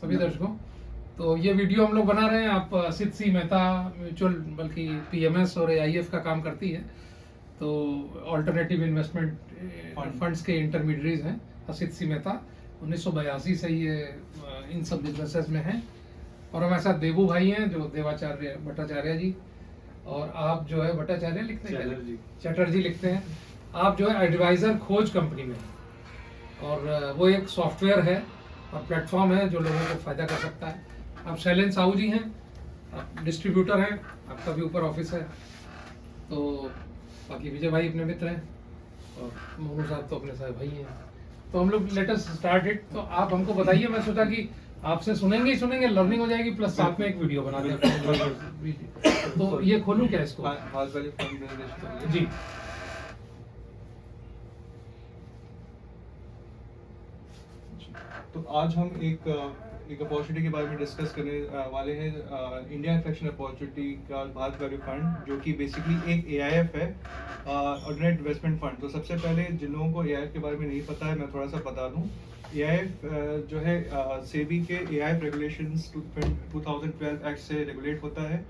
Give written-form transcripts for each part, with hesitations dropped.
सभी दर्शकों। तो ये वीडियो हम लोग बना रहे हैं, आप असित सी मेहता म्यूचुअल बल्कि पीएमएस और एआईएफ का काम करती है, तो अल्टरनेटिव इन्वेस्टमेंट फंड्स के इंटरमीडियरीज हैं असित सी मेहता। 1982 से ये इन सब बिजनेसेस में हैं। और हमारे साथ देबू भाई हैं जो देवाचार्य भट्टाचार्य जी, और आप जो है भट्टाचार्य लिखते हैं, चटर्जी लिखते हैं। आप जो है एडवाइजर खोज कंपनी में हैं, और वो एक सॉफ्टवेयर है और प्लेटफॉर्म है जो लोगों को फायदा कर सकता है। आप शैलेंद्र साहू जी हैं, आप डिस्ट्रीब्यूटर हैं, आपका भी ऊपर ऑफिस है। तो बाकी विजय भाई अपने मित्र हैं, और मोनू साहब तो अपने साहब भाई हैं। तो हम लोग लेट अस स्टार्ट इट। तो आप हमको बताइए, मैं सोचा कि आपसे सुनेंगे ही सुनेंगे, लर्निंग हो जाएगी, प्लस साथ में एक वीडियो बना दें। तो ये खोलूं क्या इसको? जी तो आज हम एक अपॉर्चुनिटी के बारे में डिस्कस करने वाले हैं। इंडिया इन्फ्लेक्शन अपॉर्चुनिटी का भारत वैल्यू फंड, जो कि बेसिकली एक एआईएफ है, ऑर्डिनेट इन्वेस्टमेंट फंड। तो सबसे पहले जिन लोगों को एआईएफ के बारे में नहीं पता है, मैं थोड़ा सा बता दूं। एआईएफ जो है सेबी के एआईएफ रेगुलेशंस 2012 एक्ट से रेगुलेट होता है,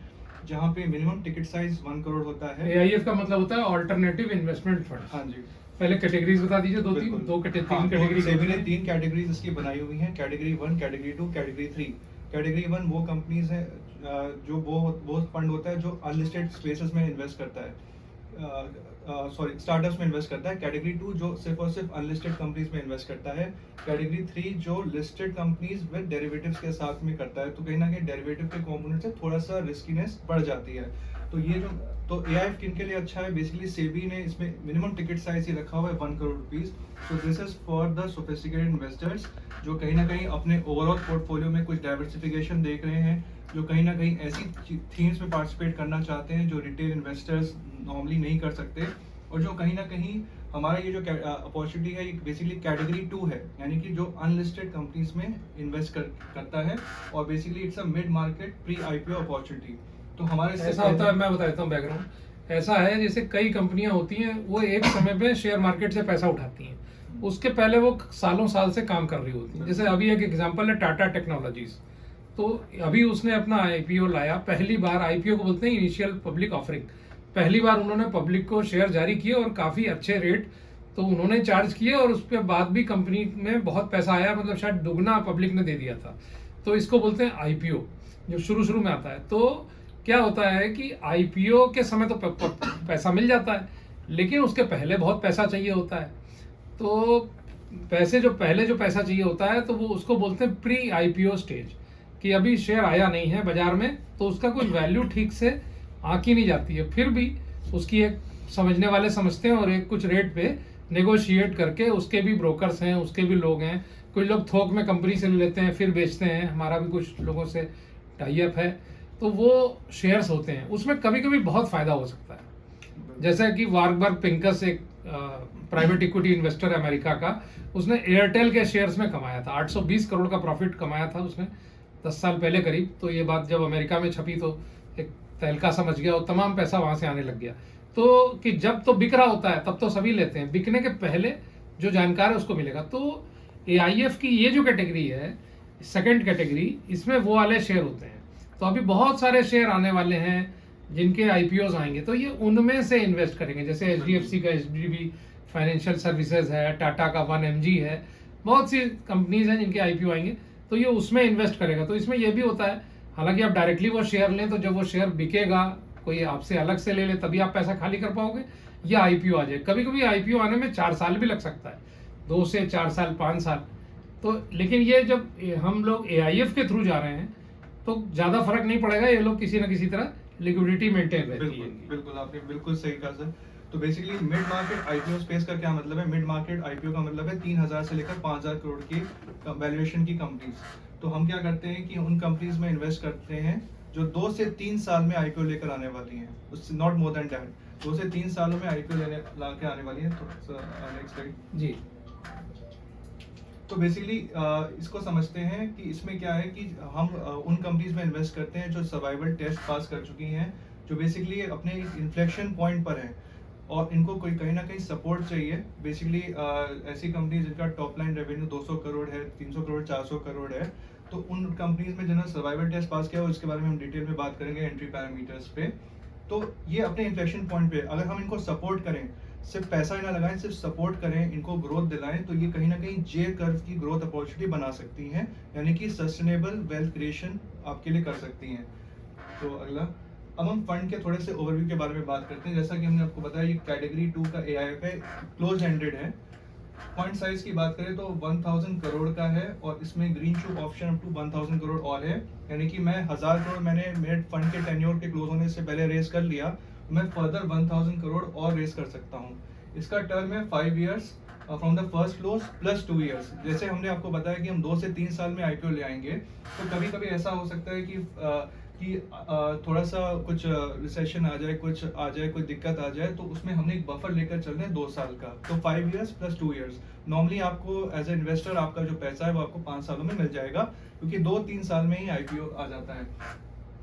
जहाँ पे मिनिमम टिकट साइज 1 करोड़ होता है। एआईएफ का मतलब होता है ऑल्टरनेटिव इन्वेस्टमेंट फंड। हाँ जी, पहले कैटेगरीज बता दीजिए, तीन कैटेगरी। सेबी ने 3 कैटेगरीज इसकी बनाई हुई हैं, कैटेगरी 1, कैटेगरी 2, कैटेगरी 3। कैटेगरी 1 वो कंपनीज हैं जो वो फंड होता है जो अनलिस्टेड स्पेसेस में इन्वेस्ट करता है, स्टार्टअप्स में इन्वेस्ट करता है। कैटेगरी 2 जो सिर्फ और सिर्फ अनलिस्टेड कंपनीज में इन्वेस्ट करता है। कैटेगरी 3 जो लिस्टेड कंपनीज विद डेरिवेटिव्स के साथ में करता है। तो कहीं ना कहीं डेरिवेटिव के कंपोनेंट से थोड़ा सा रिस्कीनेस बढ़ जाती है। तो ये जो एआईएफ किन के लिए अच्छा है, बेसिकली सेबी ने इसमें मिनिमम टिकट साइज ही रखा हुआ है 1 crore rupees. So this is for the sophisticated investors जो कहीं ना कहीं अपने ओवरऑल पोर्टफोलियो में कुछ डाइवर्सिफिकेशन देख रहे हैं, जो कहीं ना कहीं ऐसी थीम्स में पार्टिसिपेट करना चाहते हैं जो रिटेल इन्वेस्टर्स नॉर्मली नहीं कर सकते, और जो कहीं ना कहीं हमारा ये जो अपॉर्चुनिटी है ये बेसिकली कैटेगरी 2 है, यानी कि जो अनलिस्टेड कंपनीज में इन्वेस्ट करता है, और basically it's a mid market pre IPO opportunity. तो हमारे ऐसा होता है, मैं बता देता हूँ बैकग्राउंड। ऐसा है जैसे कई कंपनियां होती हैं, वो एक समय पे शेयर मार्केट से पैसा उठाती हैं, उसके पहले वो सालों साल से काम कर रही होती हैं। जैसे अभी एक एग्जांपल है टाटा टेक्नोलॉजीज। तो अभी उसने अपना आईपीओ लाया, पहली बार। आईपीओ को बोलते हैं इनिशियल पब्लिक ऑफरिंग। पहली बार उन्होंने पब्लिक को शेयर जारी किए और काफी अच्छे रेट तो उन्होंने चार्ज किए, और उसके बाद भी कंपनी में बहुत पैसा आया, मतलब शायद दुगना पब्लिक ने दे दिया था। तो इसको बोलते हैं आईपीओ, जो शुरू में आता है। तो क्या होता है कि आईपीओ के समय तो पैसा मिल जाता है, लेकिन उसके पहले बहुत पैसा चाहिए होता है। तो पहले जो पैसा चाहिए होता है, तो वो उसको बोलते हैं प्री आईपीओ स्टेज, कि अभी शेयर आया नहीं है बाजार में, तो उसका कोई वैल्यू ठीक से आंकी नहीं जाती है। फिर भी उसकी एक समझने वाले समझते हैं, और एक कुछ रेट पे नेगोशिएट करके, उसके भी ब्रोकर्स हैं, उसके भी लोग हैं। कुछ लोग थोक में कंपनी से ले लेते हैं फिर बेचते हैं, हमारा भी कुछ लोगों से टाई अप है। तो वो शेयर्स होते हैं, उसमें कभी कभी बहुत फायदा हो सकता है। जैसा कि वार्बर्ग पिंकस एक प्राइवेट इक्विटी इन्वेस्टर है अमेरिका का, उसने एयरटेल के शेयर्स में कमाया था 820 करोड़ का प्रॉफिट कमाया था उसने 10 साल पहले करीब। तो ये बात जब अमेरिका में छपी तो एक तहलका समझ गया, और तमाम पैसा वहां से आने लग गया। तो कि जब तो बिक रहा होता है तब तो सभी लेते हैं, बिकने के पहले जो जानकार है उसको मिलेगा। तो एआईएफ की ये जो कैटेगरी है, सेकंड कैटेगरी, इसमें वो वाले शेयर होते हैं। तो अभी बहुत सारे शेयर आने वाले हैं जिनके आईपीओज आएंगे, तो ये उनमें से इन्वेस्ट करेंगे। जैसे एचडीएफसी का एचडीबी फाइनेंशियल सर्विसेज है, टाटा का 1mg है, बहुत सी कंपनीज हैं जिनके आईपीओ आएंगे, तो ये उसमें इन्वेस्ट करेगा। तो इसमें ये भी होता है, हालांकि आप डायरेक्टली वो शेयर लें तो जब वो शेयर बिकेगा, कोई आपसे अलग से ले ले, तभी आप पैसा खाली कर पाओगे, या आईपीओ आ जाए। कभी कभी आईपीओ आने में 4 साल भी लग सकता है, 2 से 4 साल, 5 साल। तो लेकिन ये जब हम लोग एआईएफ के थ्रू जा रहे हैं तो ज्यादा फर्क नहीं पड़ेगा, ये लोग किसी न किसी तरह लिक्विडिटी मेंटेन रहती है। बिल्कुल आपने बिल्कुल सही कहा सर। तो basically mid market IPO space का क्या मतलब है? मिड मार्केट आईपीओ का मतलब है 3000 से लेकर 5000 करोड़ की वैल्यूएशन की कंपनीज। तो हम क्या करते हैं कि उन कंपनीज में इन्वेस्ट करते हैं जो 2 से 3 साल में आईपीओ लेकर आने वाली हैं, नॉट मोर देन दैट। 2 से 3 सालों में आईपीओ ला के आने वाली है। तो नेक्स्ट स्लाइड जी। तो बेसिकली इसको समझते हैं कि इसमें क्या है कि हम उन कंपनीज में इन्वेस्ट करते हैं जो सर्वाइवल टेस्ट पास कर चुकी हैं, जो बेसिकली अपने इन्फ्लेक्शन पॉइंट पर हैं, और इनको कोई कहीं ना कहीं सपोर्ट चाहिए। बेसिकली ऐसी कंपनी जिनका टॉप लाइन रेवेन्यू 200 करोड़ है, 300 करोड़, 400 करोड़ है, तो उन कंपनीज में जिन्होंने सर्वाइवल टेस्ट पास किया, उसके बारे में हम डिटेल में बात करेंगे एंट्री पैरामीटर्स पे। तो ये अपने इन्फ्लेक्शन पॉइंट पे अगर हम इनको सपोर्ट करें, सिर्फ पैसा ही ना लगाएं, सिर्फ सपोर्ट करें, इनको ग्रोथ दिलाएं, तो ये कहीं ना कहीं जे कर्व की ग्रोथ अपॉर्चुनिटी बना सकती हैं, यानी कि सस्टेनेबल वेल्थ क्रिएशन आपके लिए कर सकती हैं। तो अगला, अब हम फंड के थोड़े से ओवरव्यू के बारे में बात करते हैं। जैसा कि हमने आपको बताया, ये कैटेगरी 2 का AIF है, क्लोज एंडेड है। फंड साइज की बात करें तो 1000 करोड़ का है, और इसमें green shoot option up to 1000 crore और है, यानी कि मैं 1000 करोड़ मैंने मेरे फंड के टेन्योर के क्लोज होने से पहले रेस कर लिया, तो मैं फर्दर 1000 करोड़ और रेस कर सकता हूँ। इसका टर्म है 5 years from the first close plus 2 years. जैसे हमने आपको बताया कि हम 2 से 3 साल में IPO ले आएंगे, तो कभी कभी ऐसा हो सकता है कि थोड़ा सा कुछ रिसेशन आ जाए, कोई दिक्कत आ जाए, तो उसमें हमने एक बफर लेकर चल रहे हैं 2 साल का, तो 5 इयर्स प्लस 2 इयर्स। नॉर्मली आपको एज ए इन्वेस्टर आपका जो पैसा है वो आपको 5 सालों में मिल जाएगा, क्योंकि 2-3 साल में ही IPO आ जाता है।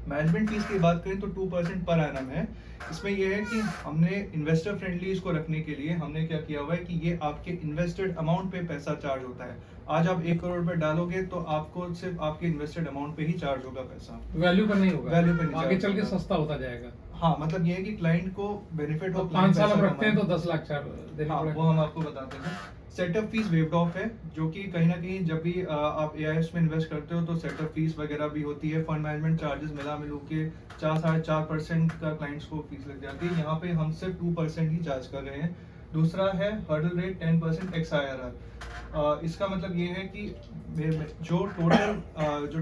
मैनेजमेंट फीस की बात करें तो 2% पर एनम है। इसमें यह है कि हमने इन्वेस्टर फ्रेंडली इसको रखने के लिए हमने क्या किया हुआ है कि ये आपके इन्वेस्टेड अमाउंट पे पैसा चार्ज होता है। आज आप 1 करोड़ पे डालोगे तो आपको सिर्फ आपके इन्वेस्टेड अमाउंट पे ही चार्ज होगा पैसा, वैल्यू पर नहीं होगा, वैल्यू पे नहीं आगे charge चल के होगा। सस्ता होता जाएगा। हाँ, मतलब ये है कि क्लाइंट को बेनिफिट हो, 5 साल हम रखते हैं तो 10 लाख देने हाँ, पड़ेगा। वो हम आपको बताते हैं। सेटअप फीस वेव्ड ऑफ है, जो कि कहीं ना कहीं जब भी आप AIFs में इन्वेस्ट करते हो तो सेटअप फीस वगैरह भी होती है। फंड मैनेजमेंट चार्जेस मिला मिलू के 4-4.5% का क्लाइंट्स को फीस लग जाती है। यहाँ पे हम सिर्फ 2% ही चार्ज कर रहे हैं। दूसरा है हर्डल रेट 10% एक्स IRR। इसका मतलब ये है कि जो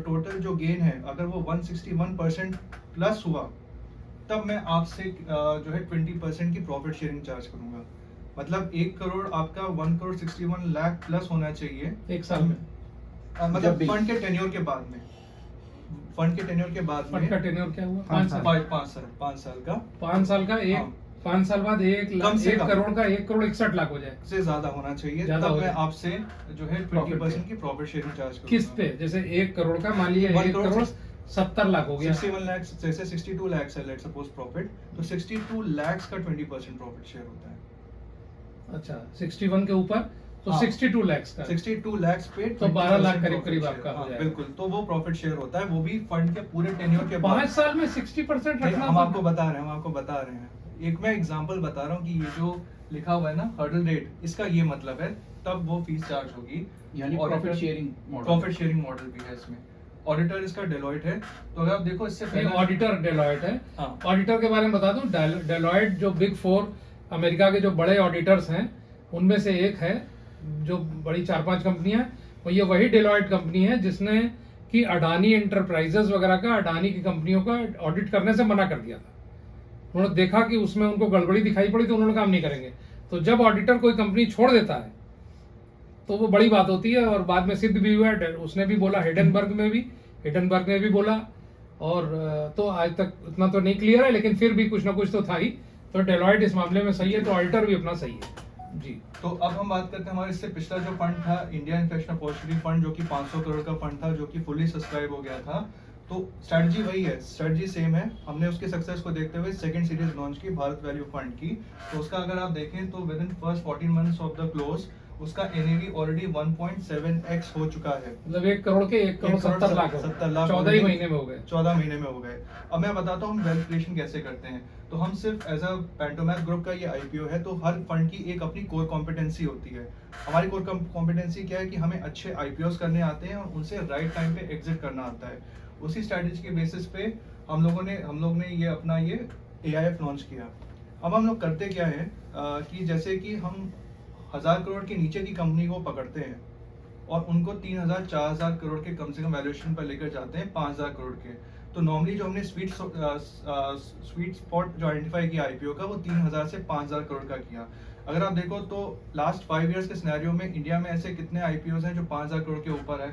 टोटल जो गेन है, अगर वो 161% प्लस हुआ, तब मैं आपसे जो है 20% की प्रॉफिट शेयरिंग चार्ज करूंगा। मतलब 1 करोड़ आपका 1 करोड़ 61 लाख प्लस होना चाहिए एक साल में। मतलब भी। फंड के टेन्योर के बाद में, फंड के टेन्योर के बाद फंड में का टेन्योर क्या हुआ? 5 5 साल। साल। 5 साल का 5 साल का एक, हाँ। 5 साल बाद 1 कम से कम। करोड़ का 1 करोड़ 61 लाख हो जाए से ज्यादा होना चाहिए, ज्यादा तब हो मैं जाए। आपसे जो है Profit 20% की प्रॉफिट शेयरिंग चार्ज करूंगा। किस्त पे। जैसे 1 करोड़ का मान लिया 1 1 करोड़ करोड़ 70 लाख हो गया। 61 लाख, जैसे 62 लाख है लेट्स सपोज प्रॉफिट, तो 62 लाख का 20% प्रॉफिट शेयर होता है। अच्छा, 61 के ऊपर तो हाँ। 62 लाख का। 62 लाख पे तो 12 लाख 20% करीब profit आपका share, हो हाँ, जाएगा। बिल्कुल। तो वो प्रॉफिट शेयर होता है, वो भी फंड के पूरे टेन्योर के 5 बाद। साल में 60% नहीं, रखना हम तो- आपको बता रहे हैं। एक मैं एग्जांपल बता रहा हूँ कि ये जो लिखा हुआ है ना हर्डल रेट, इसका ये मतलब है, तब वो फीस चार्ज होगी। यानी profit sharing model. Profit sharing model भी है इसमें। ऑडिटर इसका डेलॉइट है। तो अगर आप देखो इससे ये पहले ऑडिटर डेलॉयट है। हाँ। ऑडिटर के बारे में बता दूं, डेलॉयट जो बिग 4 अमेरिका के जो बड़े ऑडिटर्स हैं उनमें से एक है, जो बड़ी 4-5 कंपनियां, और ये वही डेलॉयट कंपनी है जिसने कि अडानी एंटरप्राइजेस वगैरह का, अडानी की कंपनियों का ऑडिट करने से मना कर दिया था। उन्होंने देखा कि उसमें उनको गड़बड़ी दिखाई पड़ी तो उन्होंने काम नहीं करेंगे। तो जब ऑडिटर कोई कंपनी छोड़ देता है तो वो बड़ी बात होती है, और बाद में सिद्ध भी हुआ है। उसने भी बोला, हिडनबर्ग ने भी बोला, और तो आज तक उतना तो नहीं क्लियर है, लेकिन फिर भी कुछ ना कुछ तो था ही। तो डेलॉयट इस मामले में सही है, तो ऑडिटर भी अपना सही है जी। तो अब हम बात करते हैं हमारे इससे पिछला जो फंड था, इंडिया इन्फ्लेशन अपॉर्चुनिटी फंड, जो कि 500 करोड़ का फंड था, जो कि फुली सब्सक्राइब हो गया था। तो स्ट्रेटजी वही है, स्ट्रेटजी सेम है। हमने उसके सक्सेस को देखते हुए सेकंड सीरीज लॉन्च की भारत वैल्यू फंड की। तो उसका अगर आप देखें तो with in first 14 months of the close उसका NAV ऑलरेडी 1.7x हो चुका है। मतलब 1 करोड़ के 1 करोड़ 70 लाख हो गए। 70 लाख 14 ही महीने में हो गए। 14 महीने में हो गए। अब मैं बताता हूँ हम वेल्थ क्रिएशन कैसे करते हैं। तो हम सिर्फ एज अ पेंटोमैथ ग्रुप का ये IPO है, तो हर फंड की एक अपनी कोर कॉम्पिटेंसी होती है। हमारी कोर कॉम्पिटेंसी क्या है कि हमें अच्छे IPOs करने आते हैं और उनसे राइट टाइम पे एग्जिट करना आता है। उसी स्ट्रैटेजी के बेसिस पे हम लोग ने ये अपना ये AIF लॉन्च किया। अब हम लोग करते क्या है कि जैसे कि हम 1000 करोड़ के नीचे की कंपनी को पकड़ते हैं और उनको 3000-4000 करोड़ के कम से कम वैल्यूएशन पर लेकर जाते हैं 5000 करोड़ के। तो नॉर्मली जो हमने स्वीट स्पॉट जो आइडेंटिफाई किया IPO का, वो 3000 से 5000 करोड़ का किया। अगर आप देखो तो लास्ट 5 इयर्स के सिनेरियो में इंडिया में ऐसे कितने IPOs हैं जो 5000 करोड़ के ऊपर है?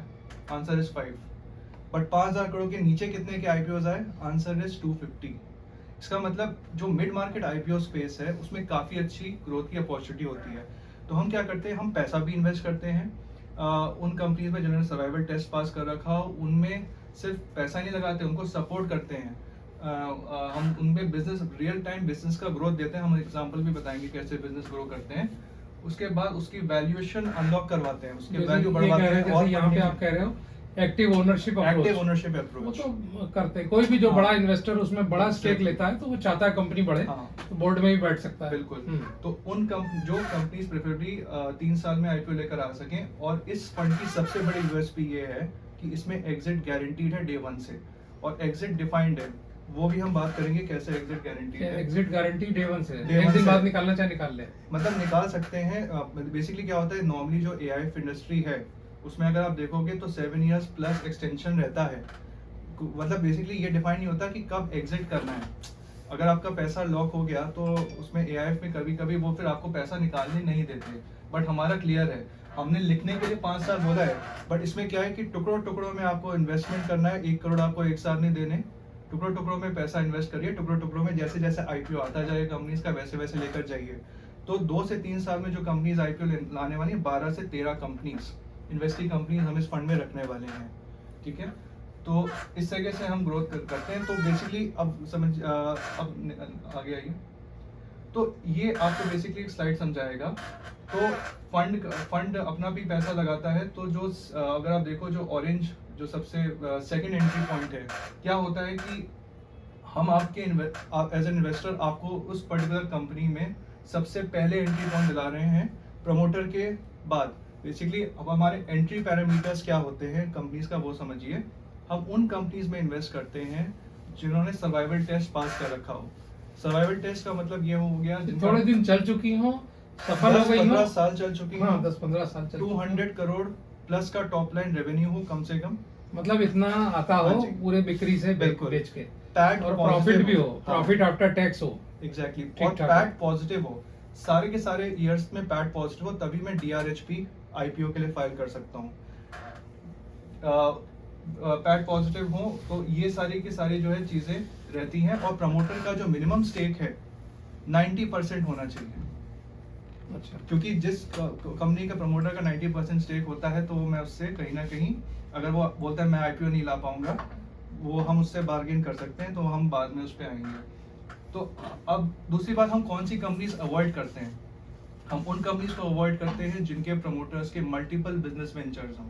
Answer is 5। बट 5000 करोड़ के नीचे कितने के IPOs आए? Answer is 250। इसका मतलब जो मिड मार्केट IPO स्पेस है उसमें काफ़ी अच्छी ग्रोथ की अपॉर्चुनिटी होती है। तो हम क्या करते हैं, हम पैसा भी इन्वेस्ट करते हैं उन कंपनीज में जिन्होंने सर्वाइवल टेस्ट पास कर रखा हो। उनमें सिर्फ पैसा नहीं लगाते, उनको सपोर्ट करते हैं। हम उनमें बिजनेस, रियल टाइम बिजनेस का ग्रोथ देते हैं। हम एग्जांपल भी बताएंगे कैसे बिजनेस ग्रो करते हैं। उसके बाद उसकी वैल्यूएशन अनलॉक करवाते हैं, उसके जैसे वैल्यू ये बढ़वाते कह रहे हैं। हैं, और जैसे यहाँ पे funding- आप कह रहे हो एक्टिव ओनरशिप एक्टिव ओनरशिप वो अप्रोच। तो करते हैं, कोई भी जो हाँ। बड़ा इन्वेस्टर उसमें बड़ा स्टेक Exactly. लेता है तो वो चाहता है कंपनी बढ़े, हाँ। तो बोर्ड में भी बैठ सकता है। बिल्कुल। हम्म। तो जो कंपनीज प्रेफरेबली 3 साल में आईपीओ लेकर आ सकें, और इस फंड की सबसे बड़ी यूएसपी ये है कि इसमें एग्जिट गारंटीड है डे 1 से, और एग्जिट डिफाइंड है, वो भी हम बात करेंगे कैसे एग्जिट गारंटीड है। एग्जिट गारंटी डे 1 से, Day एक one दिन से। बाद निकालना चाहे निकाल ले। मतलब निकाल सकते हैं। बेसिकली क्या होता है, नॉर्मली जो एआईएफ इंडस्ट्री है उसमें अगर आप देखोगे तो 7 इयर्स प्लस एक्सटेंशन रहता है। मतलब बेसिकली ये डिफाइन नहीं होता कि कब एग्जिट करना है। अगर आपका पैसा लॉक हो गया तो उसमें एआईएफ में कभी कभी वो फिर आपको पैसा निकालने नहीं देते, बट हमारा क्लियर है, हमने लिखने के लिए 5 साल बोला है, बट इसमें क्या है कि टुकड़ों टुकड़ों में आपको इन्वेस्टमेंट करना है। 1 करोड़ आपको एक साथ नहीं देने, टुकड़ों टुकड़ों में पैसा इन्वेस्ट करिए, टुकड़ों टुकड़ों में जैसे जैसे आईपीओ आता जाएगा कंपनीज का वैसे वैसे लेकर जाइए। तो 2 से 3 साल में जो कंपनीज आईपीओ लाने वाली है, 12 से 13 कंपनीज इन्वेस्टिंग कंपनीज हम इस फंड में रखने वाले हैं, ठीक है। तो इस तरीके से हम ग्रोथ करते हैं। तो बेसिकली अब आगे आइए। तो ये आपको बेसिकली एक स्लाइड समझाएगा। तो फंड अपना भी पैसा लगाता है। तो जो अगर आप देखो जो ऑरेंज जो सबसे सेकंड एंट्री पॉइंट है, क्या होता है कि हम आपके एज एन इन्वेस्टर आपको उस पर्टिकुलर कंपनी में सबसे पहले एंट्री पॉइंट दिला रहे हैं प्रमोटर के बाद। बेसिकली अब हमारे एंट्री पैरामीटर्स क्या होते हैं कंपनीज का वो समझिए। हम उन कंपनीज में इन्वेस्ट करते हैं जिन्होंने सर्वाइवल टेस्ट पास कर रखा हो। सर्वाइवल टेस्ट का मतलब ये हो गया थोड़े दिन चल चुकी हो, सफल हो गई हो, 10-15 साल चल चुकी हाँ हो, 10-15 साल चल चुकी हो। 200 करोड़ प्लस का टॉप लाइन रेवेन्यू हो कम से कम, मतलब इतना आता हाँ हो जी। पूरे बिक्री से बिल्कुल। बेच के, पैट और प्रॉफिट भी हो, प्रॉफिट आफ्टर टैक्स हो। एग्जैक्टली, ठीक और ठाक पैट पॉजिटिव हो, सारे के सारे ईयर्स में पैट पॉजिटिव हो, तभी मैं डीआरएचपी आईपीओ के लिए फाइल कर सकता हूँ। पैट पॉजिटिव हो तो ये सारी की सारी जो है चीजें रहती हैं, और प्रमोटर का जो मिनिमम स्टेक है 90% होना चाहिए। अच्छा, क्योंकि जिस कंपनी का प्रमोटर का 90% स्टेक होता है तो मैं उससे कहीं ना कहीं, अगर वो बोलता है मैं आईपीओ नहीं ला पाऊंगा, वो हम उससे बार्गेन कर सकते हैं। तो हम बाद में उस पर आएंगे। तो अब दूसरी बात, हम कौन सी कंपनीज अवॉइड करते हैं। हम उन कंपनीज को अवॉइड करते हैं जिनके प्रमोटर्स के मल्टीपल बिजनेस वेंचर्स हों,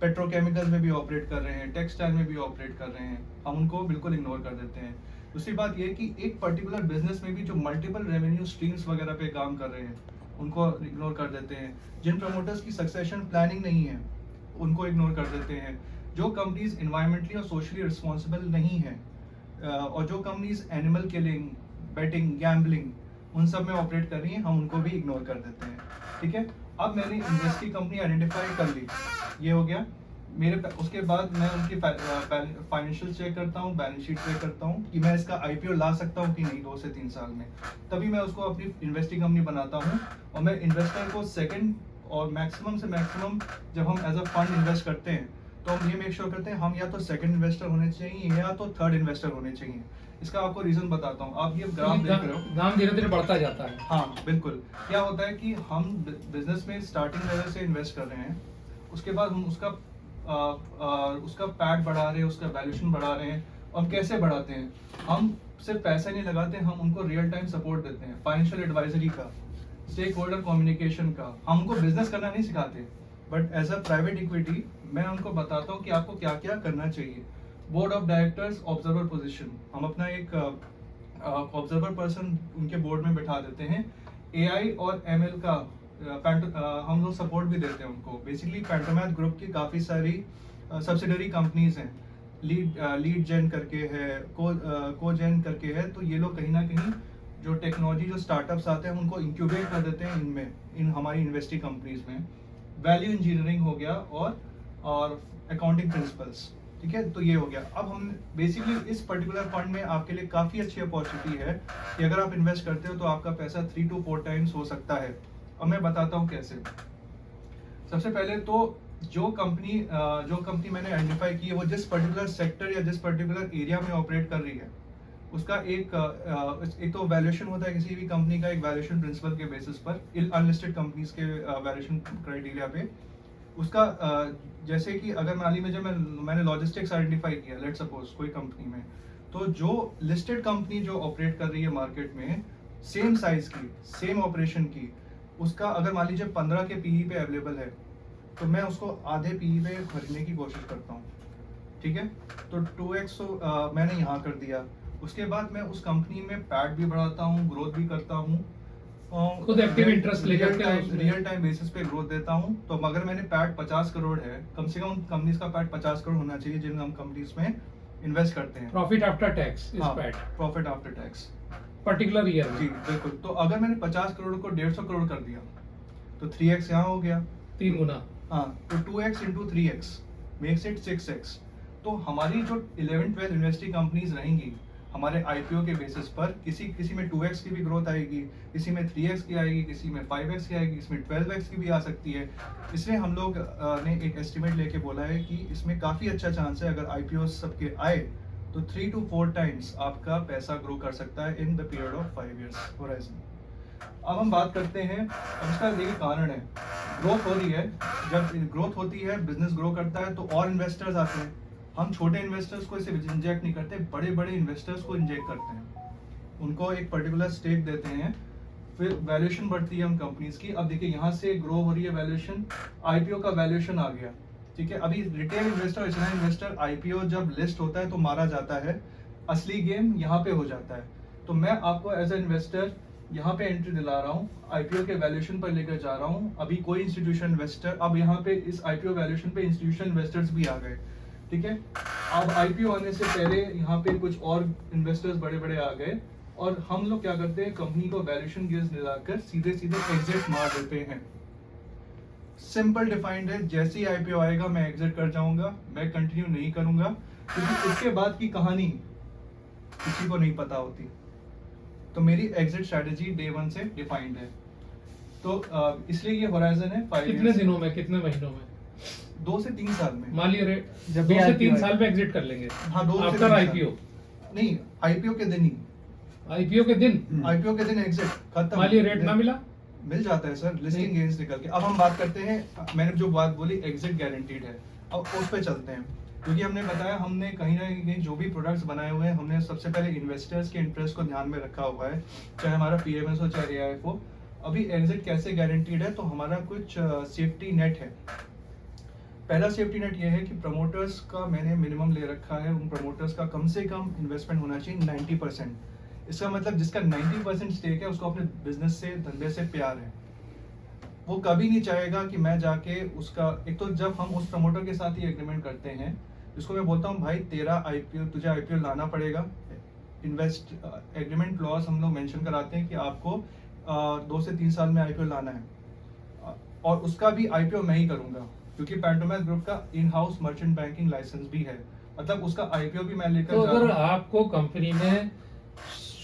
पेट्रोकेमिकल्स में भी ऑपरेट कर रहे हैं, टेक्सटाइल में भी ऑपरेट कर रहे हैं, हम उनको बिल्कुल इग्नोर कर देते हैं। दूसरी बात ये कि एक पर्टिकुलर बिजनेस में भी जो मल्टीपल रेवेन्यू स्ट्रीम्स वगैरह पे काम कर रहे हैं उनको इग्नोर कर देते हैं। जिन प्रमोटर्स की सक्सेशन प्लानिंग नहीं है उनको इग्नोर कर देते हैं। जो कंपनीज इन्वायरमेंटली और सोशली रिस्पॉन्सिबल नहीं है, और जो companies animal killing, betting, gambling उन सब में ऑपरेट कर रही हैं, हम उनको भी इग्नोर कर देते हैं, ठीक है। अब मैंने इन्वेस्टी कंपनी आइडेंटिफाई कर ली, ये हो गया उसके बाद मैं उनकी फाइनेंशियल चेक करता हूँ, बैलेंस शीट चेक करता हूँ कि मैं इसका आईपीओ ला सकता हूँ कि नहीं 2 से 3 साल में। तभी मैं उसको अपनी इन्वेस्टिंग कंपनी बनाता हूँ। और मैं इन्वेस्टर को सेकंड और मैक्सिमम से मैक्सिमम जब हम एज अ फंड इन्वेस्ट करते हैं तो हम ये मेक श्योर करते हैं हम या तो सेकंड इन्वेस्टर होने चाहिए या तो थर्ड इन्वेस्टर होने चाहिए। इसका आपको रीजन बताता हूँ। आप ये ग्राफ देख रहे हो, दाम धीरे धीरे बढ़ता जाता है। हाँ बिल्कुल। क्या होता है कि हम बिजनेस में स्टार्टिंग लेवल से इन्वेस्ट कर रहे हैं, उसके बाद हम उसका पैट बढ़ा रहे हैं, उसका वैल्यूएशन बढ़ा रहे हैं। हम कैसे बढ़ाते हैं, हम सिर्फ पैसे नहीं लगाते, हम उनको रियल टाइम सपोर्ट देते हैं, फाइनेंशियल एडवाइजरी का, स्टेक होल्डर कम्युनिकेशन का। हम उनको बिजनेस करना नहीं सिखाते, but as a private equity मैं उनको बताता हूँ कि आपको क्या क्या करना चाहिए। Board of directors observer position, हम अपना एक ऑब्जर्वर पर्सन उनके बोर्ड में बैठा देते हैं। एआई और एमएल का हम लोग सपोर्ट भी देते हैं उनको। बेसिकली पैंटोमैथ ग्रुप की काफ़ी सारी सब्सिडरी कंपनीज हैं, लीड जेन करके है, को जेन करके है। तो ये लोग कहीं ना कहीं जो टेक्नोलॉजी जो स्टार्टअप्स आते हैं उनको इंक्यूबेट कर देते हैं इनमें, इन हमारी इन्वेस्टी कंपनीज में। वैल्यू इंजीनियरिंग हो गया और अकाउंटिंग प्रिंसिपल्स, ठीक है। तो ये हो गया। अब हम बेसिकली इस पर्टिकुलर फंड में आपके लिए काफ़ी अच्छी अपॉर्चुनिटी है कि अगर आप इन्वेस्ट करते हो तो आपका पैसा 3 to 4 टाइम्स हो सकता है। अब मैं बताता हूँ कैसे। सबसे पहले तो जो कंपनी मैंने आइडेंटिफाई की है वो जिस पर्टिकुलर सेक्टर या जिस पर्टिकुलर एरिया में ऑपरेट कर रही है उसका एक तो वैल्यूएशन होता है किसी भी कंपनी का, एक वैल्यूएशन प्रिंसिपल के बेसिस पर, अनलिस्टेड कंपनीज के वैल्यूएशन क्राइटेरिया पे उसका। जैसे कि अगर मान लीजिए मैंने लॉजिस्टिक्स आइडेंटिफाई किया, लेट सपोज कोई कंपनी में, तो जो लिस्टेड कंपनी जो ऑपरेट कर रही है मार्केट में सेम साइज की, सेम ऑपरेशन की, उसका अगर मान लीजिए 15 के पीई पे अवेलेबल है तो मैं उसको आधे पी पे खरीदने की कोशिश करता हूँ, ठीक है। तो 2x तो मैंने यहाँ कर दिया। उसके बाद मैं उस कंपनी में पैट भी बढ़ाता हूँ, ग्रोथ भी करता हूँ, खुद एक्टिव इंटरेस्ट लेकर के उसमें- रियल टाइम बेसिस पे ग्रोथ देता हूँ। तो अगर मैंने पैट 50 करोड़ है, कम से कम कंपनीज का पैट 50 करोड़ होना चाहिए जिन हम कंपनीज में इन्वेस्ट करते हैं। Profit after tax is PAT profit after tax, particular year जी में बिल्कुल। तो अगर मैंने 50 करोड़ को 150 करोड़ कर दिया तो 3x यहाँ हो गया। 3 गुना। हाँ, तो 2x into 3x makes it 6x। तो हमारी जो 11-12 इन्वेस्टिंग कंपनीज रहेंगी हमारे आईपीओ के बेसिस पर, किसी में 2x की भी ग्रोथ आएगी, किसी में 3x की आएगी, किसी में 5x की आएगी, इसमें 12x की भी आ सकती है। इसलिए हम लोग ने एक एस्टिमेट लेके बोला है कि इसमें काफ़ी अच्छा चांस है अगर आईपीओ सबके आए तो 3 to 4 टाइम्स आपका पैसा ग्रो कर सकता है in the period of 5 years horizon. अब हम बात करते हैं, अब इसका देखिए कारण है, ग्रोथ हो रही है। जब ग्रोथ होती है, बिजनेस ग्रो करता है तो और इन्वेस्टर्स आते हैं। हम छोटे इन्वेस्टर्स को इसे इंजेक्ट नहीं करते, बड़े बड़े इन्वेस्टर्स को इंजेक्ट करते हैं, उनको एक पर्टिकुलर स्टेक देते हैं, फिर वैल्यूएशन बढ़ती है उन कंपनीज की। अब देखिए यहाँ से ग्रो हो रही है वैल्यूएशन, आईपीओ का वैल्यूएशन आ गया, ठीक है। अभी रिटेल इन्वेस्टर, इतना इन्वेस्टर, आईपीओ जब लिस्ट होता है तो मारा जाता है, असली गेम यहाँ पे हो जाता है। तो मैं आपको एज ए इन्वेस्टर यहाँ पे एंट्री दिला रहा हूँ, आईपीओ के वैल्यूएशन पर लेकर जा रहा हूँ। अभी कोई इंस्टीट्यूशन इन्वेस्टर, अब यहाँ पे इस आईपीओ वैल्यूएशन पे इंस्टीट्यूशन इन्वेस्टर्स भी आ गए, ठीक है। अब आईपीओ आने से पहले यहाँ पे कुछ और इन्वेस्टर्स बड़े बड़े आ गए और हम लोग क्या करते हैं, कंपनी को वैल्यूएशन गेयर्स दिलाकर सीधे सीधे एग्जिट मार देते हैं। सिंपल डिफाइंड है, जैसे ही आईपीओ आएगा मैं एग्जिट कर जाऊंगा, मैं कंटिन्यू नहीं करूंगा, क्योंकि उसके बाद की कहानी किसी को नहीं पता होती। तो मेरी एग्जिट स्ट्रेटेजी डे 1 से डिफाइंड है। तो इसलिए ये होराइजन है 5 कितने years, दिनों में, कितने महीनों में? 2 से 3 साल में। मान लिया रेट जब 2 भी से IPO 3 है। साल में एग्जिट कर लेंगे हाँ, 2 से 3 आफ्टर साल। आईपीओ। नहीं, आईपीओ के दिन ही, आईपीओ के दिन आईपीओ के दिन एग्जिट खत्म। मान लिया रेट ना मिला, मिल जाता है सर, लिस्टिंग नहीं। गेन्स निकल के। अब हम बात करते हैं, मैंने जो बात बोली एग्जिट गारंटीड है, अब उस पे चलते हैं। क्योंकि हमने बताया, हमने कहीं ना कहीं जो भी प्रोडक्ट्स बनाए हुए हैं, हमने सबसे पहले इन्वेस्टर्स के इंटरेस्ट को ध्यान में रखा हुआ है, चाहे हमारा पीएमएस हो चाहे एआईएफ हो। अभी एग्जिट कैसे गारंटीड है, तो हमारा कुछ सेफ्टी नेट है। पहला सेफ्टी नेट ये है कि प्रमोटर्स का मैंने मिनिमम ले रखा है, उन प्रमोटर्स का कम से कम इन्वेस्टमेंट होना चाहिए 90%। इसका मतलब जिसका 90% स्टेक है उसको अपने बिजनेस से, धंधे से प्यार है। वो कभी नहीं चाहेगा कि मैं जाके उसका, एक तो जब हम उस प्रमोटर के साथ ही एग्रीमेंट करते हैं, जिसको मैं बोलता हूँ भाई तेरा आईपीओ, तुझे आईपीओ लाना पड़ेगा, इन्वेस्ट एग्रीमेंट क्लॉज हम लोग मेंशन कराते हैं कि आपको 2 से 3 साल में आईपीओ लाना है, और उसका भी आईपीओ मैं ही करूंगा, क्योंकि पैंटोमैथ ग्रुप का in house merchant banking license भी है, मतलब उसका आईपीओ भी मैं लेकर तो जा रहा अगर हूं। आपको कंपनी में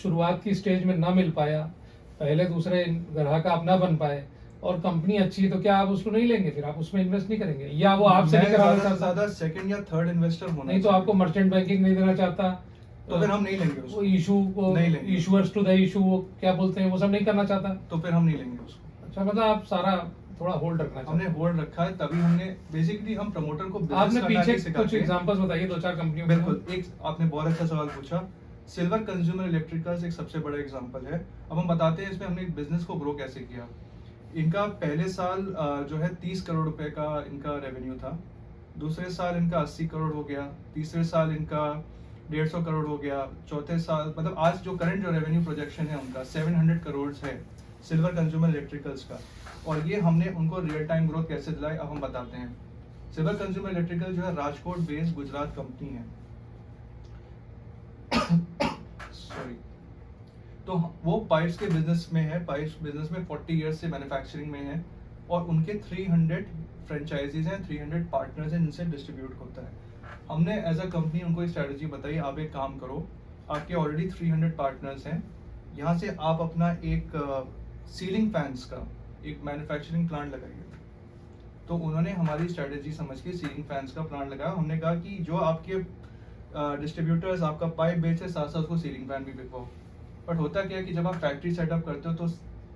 शुरुआत की स्टेज में ना मिल पाया, पहले दूसरे ग्राहक अपना बन पाए और कंपनी अच्छी है, तो क्या आप उसको नहीं लेंगे, फिर आप उसमें इन्वेस्ट नहीं करेंगे, या वो आपसे नहीं कराना ज्यादा से चाहता? ज्यादा सेकंड या थर्ड इन्वेस्टर होना नहीं तो चाहिए। आपको मर्चेंट बैंकिंग नहीं देना चाहता, तो फिर हम नहीं लेंगे वो उसको, इशू को, नहीं लेंगे। इशूअर्स टू द इशू, वो क्या बोलते हैं, वो सब नहीं करना चाहता। तो फिर हम नहीं लेंगे उसको। अच्छा, मतलब आप सारा थोड़ा होल्ड रखना हमने चाहते होल्ड रखा है, तभी हमने बेसिकली हम प्रमोटर को हैं। business आपने करना पीछे नहीं कुछ सिखाते। एग्जांपल्स बताइए 2-4 कंपनियों के नाम। बिल्कुल, एक आपने बहुत अच्छा सवाल पूछा। सिल्वर कंज्यूमर इलेक्ट्रिकल्स एक सबसे बड़ा एग्जांपल है। अब हम बताते हैं इसमें हमने बिजनेस को ग्रो कैसे किया। इनका पहले साल जो है 30 करोड़ रुपए का इनका रेवेन्यू था, दूसरे साल इनका 80 करोड़ हो गया, तीसरे साल इनका 150 करोड़ हो गया, चौथे साल, मतलब आज जो करंट जो रेवेन्यू प्रोजेक्शन है उनका 700 करोड़ है सिल्वर कंज्यूमर इलेक्ट्रिकल्स का। और ये हमने उनको रियल टाइम ग्रोथ कैसे दिलाई, अब हम बताते हैं। सिल्वर कंज्यूमर इलेक्ट्रिकल जो है राजकोट बेस्ड गुजरात कंपनी है। सॉरी। तो वो पाइप्स के बिजनेस में है, पाइप्स बिजनेस में 40 इयर्स से मैन्युफैक्चरिंग में है, और उनके 300 फ्रेंचाइजीज हैं, 300 पार्टनर्स हैं जिनसे डिस्ट्रीब्यूट होता है। हमने एज अ कंपनी उनको एक स्ट्रेटजी बताई, आप एक काम करो, आपके ऑलरेडी 300 पार्टनर्स हैं, यहाँ से आप अपना एक सीलिंग फैंस का एक मैन्युफैक्चरिंग प्लांट लगाइए। तो उन्होंने हमारी स्ट्रेटजी समझ के सीलिंग फैंस का प्लांट लगाया। हमने कहा कि जो आपके डिस्ट्रीब्यूटर्स आपका पाइप बेचे, साथ साथ उसको सीलिंग फैन भी बिकवाओ। बट होता क्या है कि जब आप फैक्ट्री सेटअप करते हो तो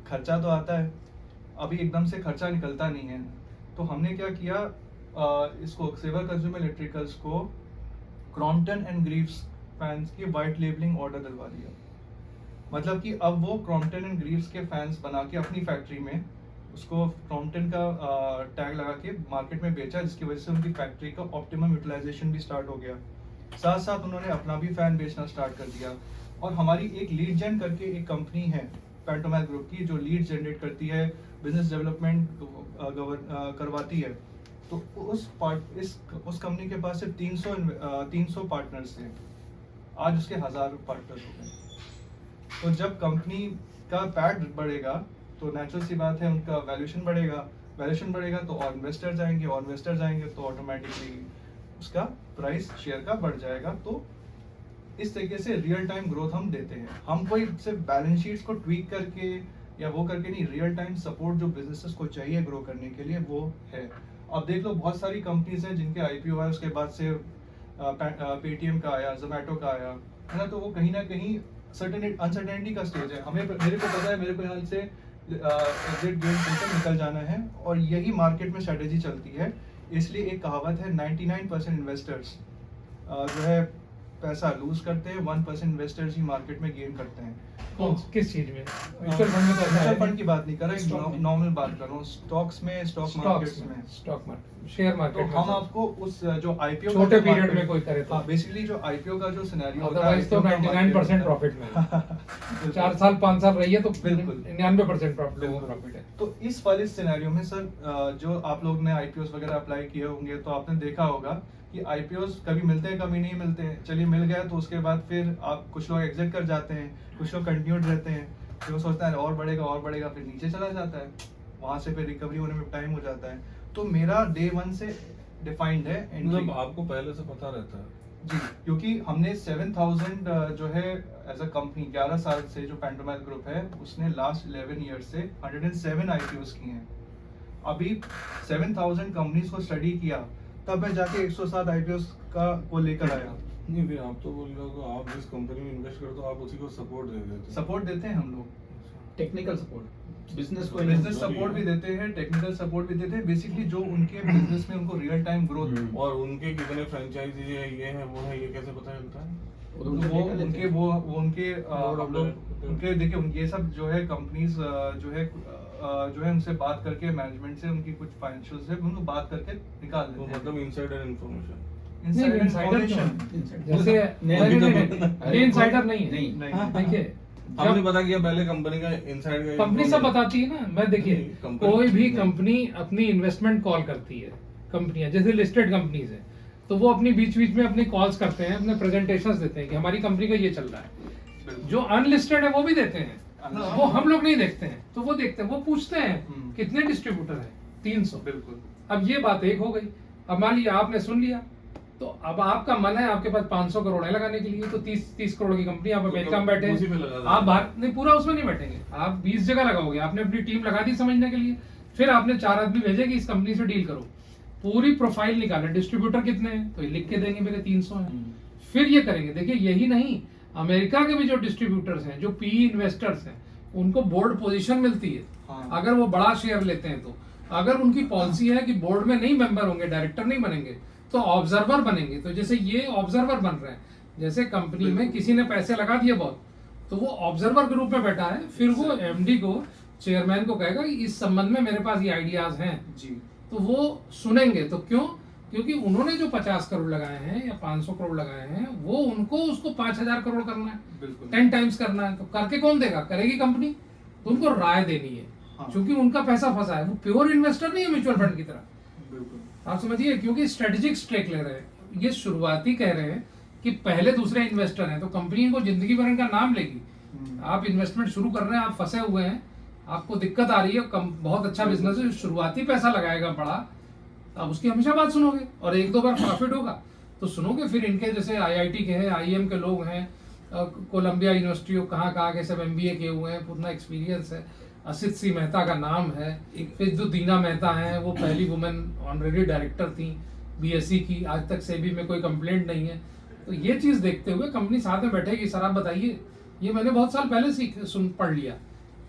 खर्चा तो आता है, अभी एकदम से खर्चा निकलता नहीं है। तो हमने क्या किया, इसको सिल्वर कंज्यूमर इलेक्ट्रिकल्स को क्रॉम्पटन एंड ग्रीव्स फैंस की वाइट लेबलिंग ऑर्डर दिलवा दिया। मतलब कि अब वो क्रॉम्पटन एंड ग्रीव्स के फैंस बना के अपनी फैक्ट्री में उसको Crompton का टैग लगा के मार्केट में बेचा, जिसकी वजह से उनकी फैक्ट्री का ऑप्टिमम यूटिलाइजेशन भी स्टार्ट हो गया। साथ साथ उन्होंने अपना भी फैन बेचना स्टार्ट कर दिया। और हमारी एक लीड जेन करके एक कंपनी है पैंटोमैथ ग्रुप की, जो लीड जनरेट करती है, बिजनेस डेवलपमेंट करवाती है। तो उस कंपनी के पास सिर्फ 300 पार्टनर्स थे, आज उसके 1000 पार्टनर्स हो गए। तो जब कंपनी का पैड बढ़ेगा तो नेचुरल सी बात है उनका वैल्यूएशन बढ़ेगा तो और इन्वेस्टर्स आएंगे तो ऑटोमेटिकली उसका प्राइस शेयर का बढ़ जाएगा। तो इस तरीके से रियल टाइम ग्रोथ हम देते हैं। हम कोई सिर्फ बैलेंस शीट्स को ट्वीक करके या वो करके नहीं, रियल टाइम सपोर्ट जो बिजनेसेस को चाहिए ग्रो करने के लिए वो है। अब देख लो बहुत सारी कंपनीज हैं जिनके आईपीओ आए, उसके बाद से पेटीएम का आया, जोमेटो का आया, है ना। तो वो कहीं ना कहीं अनसर्टेनिटी का स्टेज है। मेरे को पता है, मेरे को यहाँ से एग्जिट गेन करके निकल जाना है, और यही मार्केट में स्ट्रेटेजी चलती है। इसलिए एक कहावत है, 99% इन्वेस्टर्स जो है पैसा लूज करते हैं, 1% इन्वेस्टर्स ही मार्केट में गेन करते हैं। किस चीज में? म्यूचुअल फंड में तो ऐसा म्यूचुअल है फंड की बात नहीं कर रहा, Stock एक में। नॉर्मल बात कर रहा हूँ, स्टॉक्स में, स्टॉक मार्केट्स में। स्टॉक मार्केट, शेयर तो मार्केट हम आपको उस जो आईपीओ छोटे पीरियड में कोई करे तो। हाँ, बेसिकली जो आईपीओ का जो सिनेरियो होता है, अदरवाइज तो 99% प्रॉफिट में है। 4 साल 5 साल रही है तो बिल्कुल। 99% प्रॉफिट है। तो इस वाले सिनेरियो में सर, जो आप लोग ने आईपीओस वगैरह अप्लाई किए होंगे तो आपने देखा होगा कि आईपीओस कभी मिलते हैं, कभी नहीं मिलते हैं। चलिए मिल गया तो उसके बाद फिर आप कुछ लोग एग्जिट कर जाते हैं, कुछ लोग कंटिन्यूड रहते हैं, फिर वो सोचता है और बढ़ेगा, फिर नीचे चला जाता है, वहां से फिर रिकवरी होने में टाइम हो जाता है। तो मेरा डे 1 से डिफाइंड है मतलब entry। आपको पहले से पता रहता है। जी, क्योंकि हमने 7000 जो है एज अ कंपनी 11 साल से जो पैंटोमैथ ग्रुप है उसने लास्ट 11 ईयर से 107 आईपीओस किए हैं। अभी 7000 कंपनीज को स्टडी किया, तब मैं जाके 107 आईपीओस को लेकर आया। नहीं, फिर आप तो बोल रहे हो कि आप जिस कंपनी में इन्वेस्ट करते हो आप उसी को सपोर्ट दे देते हो। सपोर्ट देते हैं हम लोग, टेक्निकल सपोर्ट, बिजनेस को बिजनेस सपोर्ट भी देते हैं, टेक्निकल सपोर्ट भी देते हैं। बेसिकली जो उनके बिजनेस में उनको रियल टाइम ग्रोथ, और उनके कितने फ्रेंचाइजी है, ये है वो है, ये कैसे पता चलता है? हम लोग उनके देखिए ये सब जो है कंपनीज जो है उनसे बात करके, मैनेजमेंट से उनकी कुछ फाइनेंशियल से उनको बात करके निकाल तो देते हैं। मतलब इनसाइडर इन्फॉर्मेशन। नहीं, insider क्यों? जैसे नहीं, ये इनसाइडर नहीं है। नहीं। हाँ, देखिए हमने जब पता किया पहले कंपनी का इनसाइड का कंपनी सब बताती है ना। मैं देखिए नहीं, कंपनी- कोई भी कंपनी अपनी इन्वेस्टमेंट कॉल करती है, कंपनियां जैसे लिस्टेड कंपनीज है तो वो अपनी बीच बीच में अपनी कॉल्स करते हैं, अपने प्रेजेंटेशंस देते हैं कि हमारी कंपनी का ये चल रहा है। जो अनलिस्टेड है वो भी देते हैं, वो हम लोग नहीं देखते हैं, तो वो देखते हैं, वो पूछते हैं कितने डिस्ट्रीब्यूटर हैं, 300। बिल्कुल। अब ये बात एक हो गई। अब मान लिया आपने सुन लिया, तो अब आपका मन है, आपके पास 500 करोड़ है लगाने के लिए, तो 30 करोड़ की कंपनी, आप अमेरिका में बैठे उसी पे हैं, लगा देंगे। आप बाहर नहीं, पूरा उसमें नहीं बैठेंगे, आप 20 जगह लगाओगे। आपने अपनी टीम लगा दी समझने के लिए, फिर आपने 4 आदमी भेजे कि इस कंपनी से डील करो, पूरी प्रोफाइल निकाले, डिस्ट्रीब्यूटर कितने हैं तो ये लिख के देंगे मेरे 300 हैं। फिर ये करेंगे। देखिए यही नहीं, अमेरिका के भी जो डिस्ट्रीब्यूटर्स हैं, जो पीई इन्वेस्टर्स हैं, उनको बोर्ड पोजीशन मिलती है। हाँ। अगर वो बड़ा शेयर लेते हैं तो अगर उनकी पॉलिसी है कि बोर्ड में नहीं मेंबर होंगे, डायरेक्टर नहीं बनेंगे, तो ऑब्जर्वर बनेंगे। तो जैसे ये ऑब्जर्वर बन रहे हैं, जैसे कंपनी में किसी ने पैसे लगा दिए बहुत, तो वो ऑब्जर्वर के रूप में बैठा है, फिर वो एमडी को, चेयरमैन को कहेगा कि इस संबंध में मेरे पास ये आइडियाज हैं, जी, तो वो सुनेंगे। तो क्यों? क्योंकि उन्होंने जो 50 करोड़ लगाए हैं या 500 करोड़ लगाए हैं, वो उनको उसको 5000 करोड़ करना है, बिल्कुल। 10 टाइम्स करना है। तो करके कौन देगा? करेगी कंपनी। तो उनको राय देनी है, हाँ। क्योंकि उनका पैसा फंसा है। वो प्योर इन्वेस्टर नहीं है म्यूचुअल फंड की तरह, बिल्कुल। आप समझिए, क्योंकि स्ट्रेटेजिक स्टेक ले रहे हैं। ये शुरुआती कह रहे हैं कि पहले दूसरे इन्वेस्टर हैं, तो कंपनी को जिंदगी भर इनका नाम लेगी। आप इन्वेस्टमेंट शुरू कर रहे हैं, आप फंसे हुए हैं, आपको दिक्कत आ रही है, बहुत अच्छा बिजनेस है, जो शुरुआती पैसा लगाएगा बड़ा, आप उसकी हमेशा बात सुनोगे, और 1-2 बार प्रॉफिट होगा तो सुनोगे। फिर इनके जैसे आईआईटी के हैं, आईएम के लोग हैं, कोलंबिया यूनिवर्सिटी, कहाँ के सब एमबीए किए हुए हैं, पूरा एक्सपीरियंस है। असित सी मेहता का नाम है। फिर जो दीना मेहता हैं, वो पहली वुमेन ऑनरेडी डायरेक्टर थी बीएससी की, आज तक सेबी में कोई कंप्लेंट नहीं है। तो ये चीज़ देखते हुए कंपनी साथ में बैठेगी। सर आप बताइए, ये मैंने बहुत साल पहले पढ़ लिया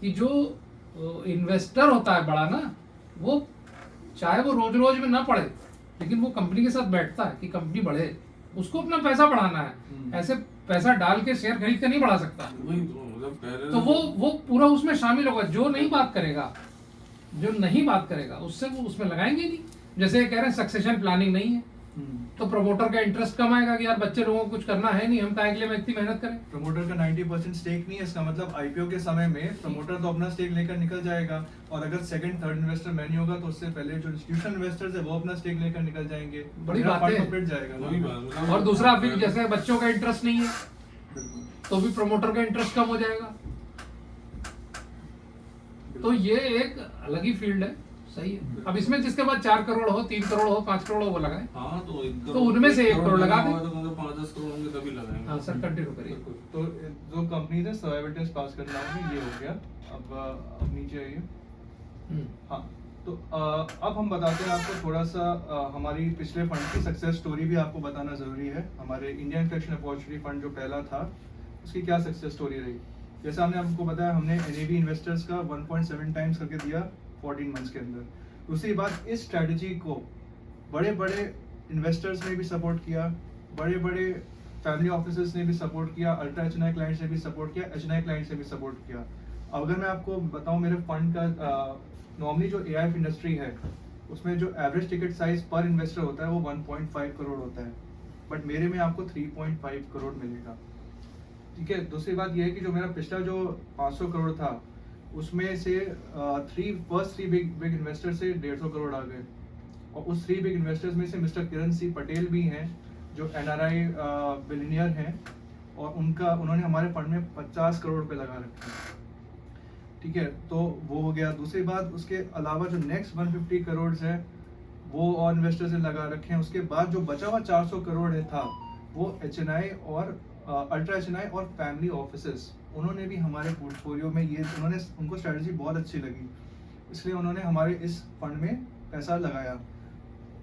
कि जो इन्वेस्टर होता है बड़ा ना, वो चाहे वो रोज रोज में ना पढ़े, लेकिन वो कंपनी के साथ बैठता है कि कंपनी बढ़े, उसको अपना पैसा बढ़ाना है। ऐसे पैसा डाल के शेयर खरीद के नहीं बढ़ा सकता। वही तो मतलब पहले तो वो पूरा उसमें शामिल होगा। जो नहीं बात करेगा जो नहीं बात करेगा उससे वो उसमें लगाएंगे नहीं। जैसे कह रहे हैं सक्सेशन प्लानिंग नहीं है, तो प्रमोटर का इंटरेस्ट कम आएगा कि यार बच्चे लोगों को कुछ करना है नहीं, हम काहे के लिए मैं इतनी मेहनत करें। प्रमोटर का 90% स्टेक नहीं है, इसका मतलब आईपीओ के समय में प्रमोटर तो अपना स्टेक लेकर निकल जाएगा, और अगर सेकंड थर्ड इन्वेस्टर मैं नहीं होगा तो उससे पहले जो इंस्टीट्यूशनल इन्वेस्टर्स है वो अपना स्टेक लेकर निकल जाएंगे, बड़ी मेरा बात है। फंड उलट जाएगा वही ना। बात मतलब और दूसरा फिर जैसे बच्चों का इंटरेस्ट नहीं है बिल्कुल। तो भी प्रमोटर का इंटरेस्ट कम हो जाएगा। तो ये एक अलग ही फील्ड है, सही है। अब इसमें जिसके पास 4 करोड़ हो, 3 करोड़ हो, 5 करोड़ हो, वो लगाए। हाँ तो उनमें से 1 करोड़ लगा दें। तो 5-10 करोड़ होंगे तभी लगाएंगे। हाँ सर, कंटिन्यू करिए। तो जो कंपनीज है सर्वाइवल टेस्ट पास करना होगी, ये हो गया। अब नीचे आइए। हाँ, तो अब हम बताते हैं आपको थोड़ा सा हमारी पिछले फंड की सक्सेस स्टोरी भी आपको बताना जरूरी है। हमारे इंडियन फ्लैगशिप अपॉर्चुनिटी फंड जो पहला था उसकी क्या सक्सेस स्टोरी रही। जैसा हमने आपको बताया, हमने एनएवी इन्वेस्टर्स का 1.7 टाइम्स करके दिया 14 मंथ्स के अंदर। दूसरी बात, इस स्ट्रैटेजी को बड़े बड़े इन्वेस्टर्स ने भी सपोर्ट किया, बड़े बड़े फैमिली ऑफिसर्स ने भी सपोर्ट किया, अल्ट्रा एचएनआई क्लाइंट्स ने भी सपोर्ट किया, एचएनआई क्लाइंट्स ने भी सपोर्ट किया। अब अगर मैं आपको बताऊं मेरे फंड का नॉर्मली जो एआईएफ इंडस्ट्री है उसमें जो एवरेज टिकट साइज पर इन्वेस्टर होता है वो 1.5 करोड़ होता है, बट मेरे में आपको 3.5 करोड़ मिलेगा। ठीक है। दूसरी बात यह है कि जो मेरा पिछला जो 500 करोड़ था उसमें से फर्स्ट थ्री बिग इन्वेस्टर से 150 करोड़ आ गए, और उस 3 बिग इन्वेस्टर्स में से मिस्टर किरण सी पटेल भी हैं जो एनआरआई बिलियनियर हैं, और उन्होंने हमारे फंड में 50 करोड़ रुपए लगा रखे हैं। ठीक है, तो वो हो गया। दूसरी बात, उसके अलावा जो नेक्स्ट 150 करोड़ है वो और इन्वेस्टर्स ने लगा रखे हैं। उसके बाद जो बचा हुआ 400 करोड़ है था वो एचएनआई और अल्ट्रा एचएनआई और फैमिली ऑफिसेस, उन्होंने भी हमारे पोर्टफोलियो में उनको स्ट्रेटजी बहुत अच्छी लगी, इसलिए उन्होंने हमारे इस फंड में पैसा लगाया।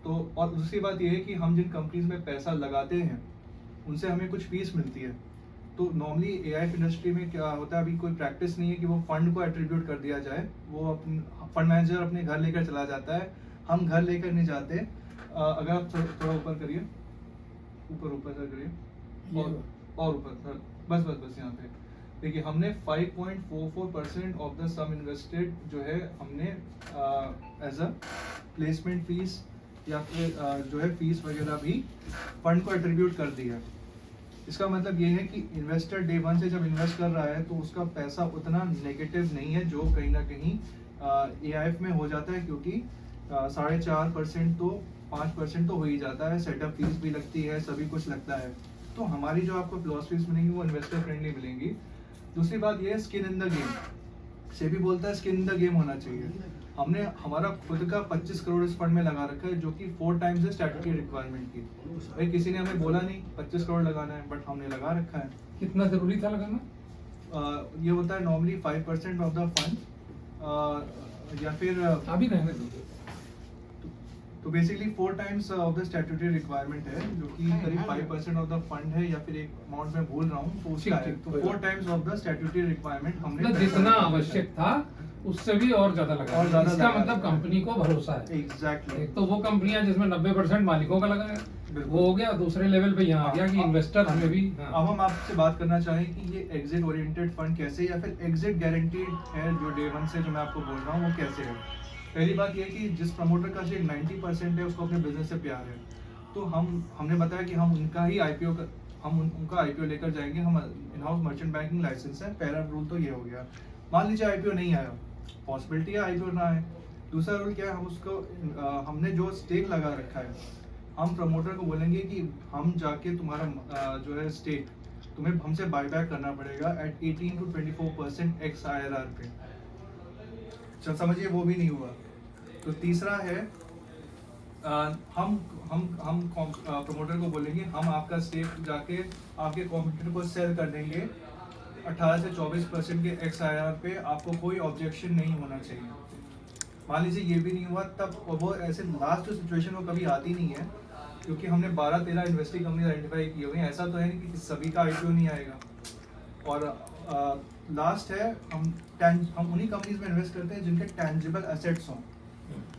तो और दूसरी बात यह है कि हम जिन कंपनीज में पैसा लगाते हैं उनसे हमें कुछ फीस मिलती है। तो नॉर्मली एआईएफ इंडस्ट्री में क्या होता है, अभी कोई प्रैक्टिस नहीं है कि वो फंड को एट्रीब्यूट कर दिया जाए, वो फंड मैनेजर अपने घर लेकर चला जाता है, हम घर लेकर नहीं जाते। अगर आप थोड़ा ऊपर करिए, ऊपर सर करिए, और ऊपर सर, बस यहाँ पे देखिए, हमने 5.44% ऑफ द सम इन्वेस्टेड जो है हमने एज अ प्लेसमेंट फीस या फिर जो है फीस वगैरह भी फंड को एट्रीब्यूट कर दिया है। इसका मतलब ये है कि इन्वेस्टर डे 1 से जब इन्वेस्ट कर रहा है तो उसका पैसा उतना नेगेटिव नहीं है जो कहीं ना कहीं एआईएफ में हो जाता है, क्योंकि 4.5% तो 5% तो हो ही जाता है, सेटअप फीस भी लगती है, सभी कुछ लगता है। तो हमारी जो आपको फिलॉसफीज मिलेंगी वो इन्वेस्टर फ्रेंडली मिलेंगी। दूसरी बात ये है skin in the game. SEBI बोलता है स्किन इन द गेम होना चाहिए। हमने हमारा खुद का 25 करोड़ इस फंड में लगा रखा है जो कि 4 टाइम्स है स्टैट्यूटरी रिक्वायरमेंट की। भाई किसी ने हमें बोला नहीं 25 करोड़ लगाना है, बट हमने लगा रखा है। कितना जरूरी था लगाना? ये होता है नॉर्मली 5% ऑफ द फंड, या फिर अभी रहने दो। तो basically 4 times of the statutory requirement है जो कि करीब 5% ऑफ द फंड है, या फिर एक अमाउंट मैं भूल रहा हूँ तो उसका है। ठीक, तो कोई 4 times of the statutory requirement हमने मतलब जितना आवश्यक था उससे भी और ज्यादा लगा, और ज्यादा इसका लगा। मतलब कंपनी को भरोसा है। एग्जैक्टली। एक तो वो कंपनियां जिसमें 90% मालिकों का लगाया, बिल्कुल। वो हो गया। दूसरे लेवल पे यहाँ आ गया कि इन्वेस्टर में भी। हाँ। अब हम आपसे बात करना चाहें कि ये एग्जिट ओरिएंटेड फंड कैसे, या फिर एग्जिट गारंटीड है जो डे 1 से जो मैं आपको बोल रहा हूँ वो कैसे है। पहली बात ये कि जिस प्रमोटर का सिर्फ 90% है उसको अपने बिजनेस से प्यार है, तो हमने बताया कि हम उनका ही आईपीओ उनका आईपीओ लेकर जाएंगे। हम in house merchant banking license है, पहला रूल तो ये हो गया। मान लीजिए आईपीओ नहीं आया, पॉसिबिलिटी है आईपीओ ना आए। दूसरा रूल क्या है, हम उसको हमने जो स्टेक लगा रखा है हम प्रमोटर को बोलेंगे कि हम जाके तुम्हारा जो है स्टेक तुम्हें हमसे बायबैक करना पड़ेगा एट 18 to 24% एक्स IRR पे। चल समझिए वो भी नहीं हुआ। तो तीसरा है हम प्रमोटर को बोलेंगे हम आपका स्टेक जाके आपके कॉम्पिटिटर को सेल कर देंगे 18 से 24% के एक्स IRR पे, आपको कोई ऑब्जेक्शन नहीं होना चाहिए। मान लीजिए ये भी नहीं हुआ, तब वो ऐसे लास्ट जो सिचुएशन वो कभी आती नहीं है, क्योंकि हमने 12-13 इन्वेस्टिंग कंपनी आइडेंटिफाई की हुई है। ऐसा तो है नहीं कि सभी का आईपीओ नहीं आएगा। और लास्ट है हम उन्हीं कंपनीज में इन्वेस्ट करते हैं जिनके टैंजिबल एसेट्स हों।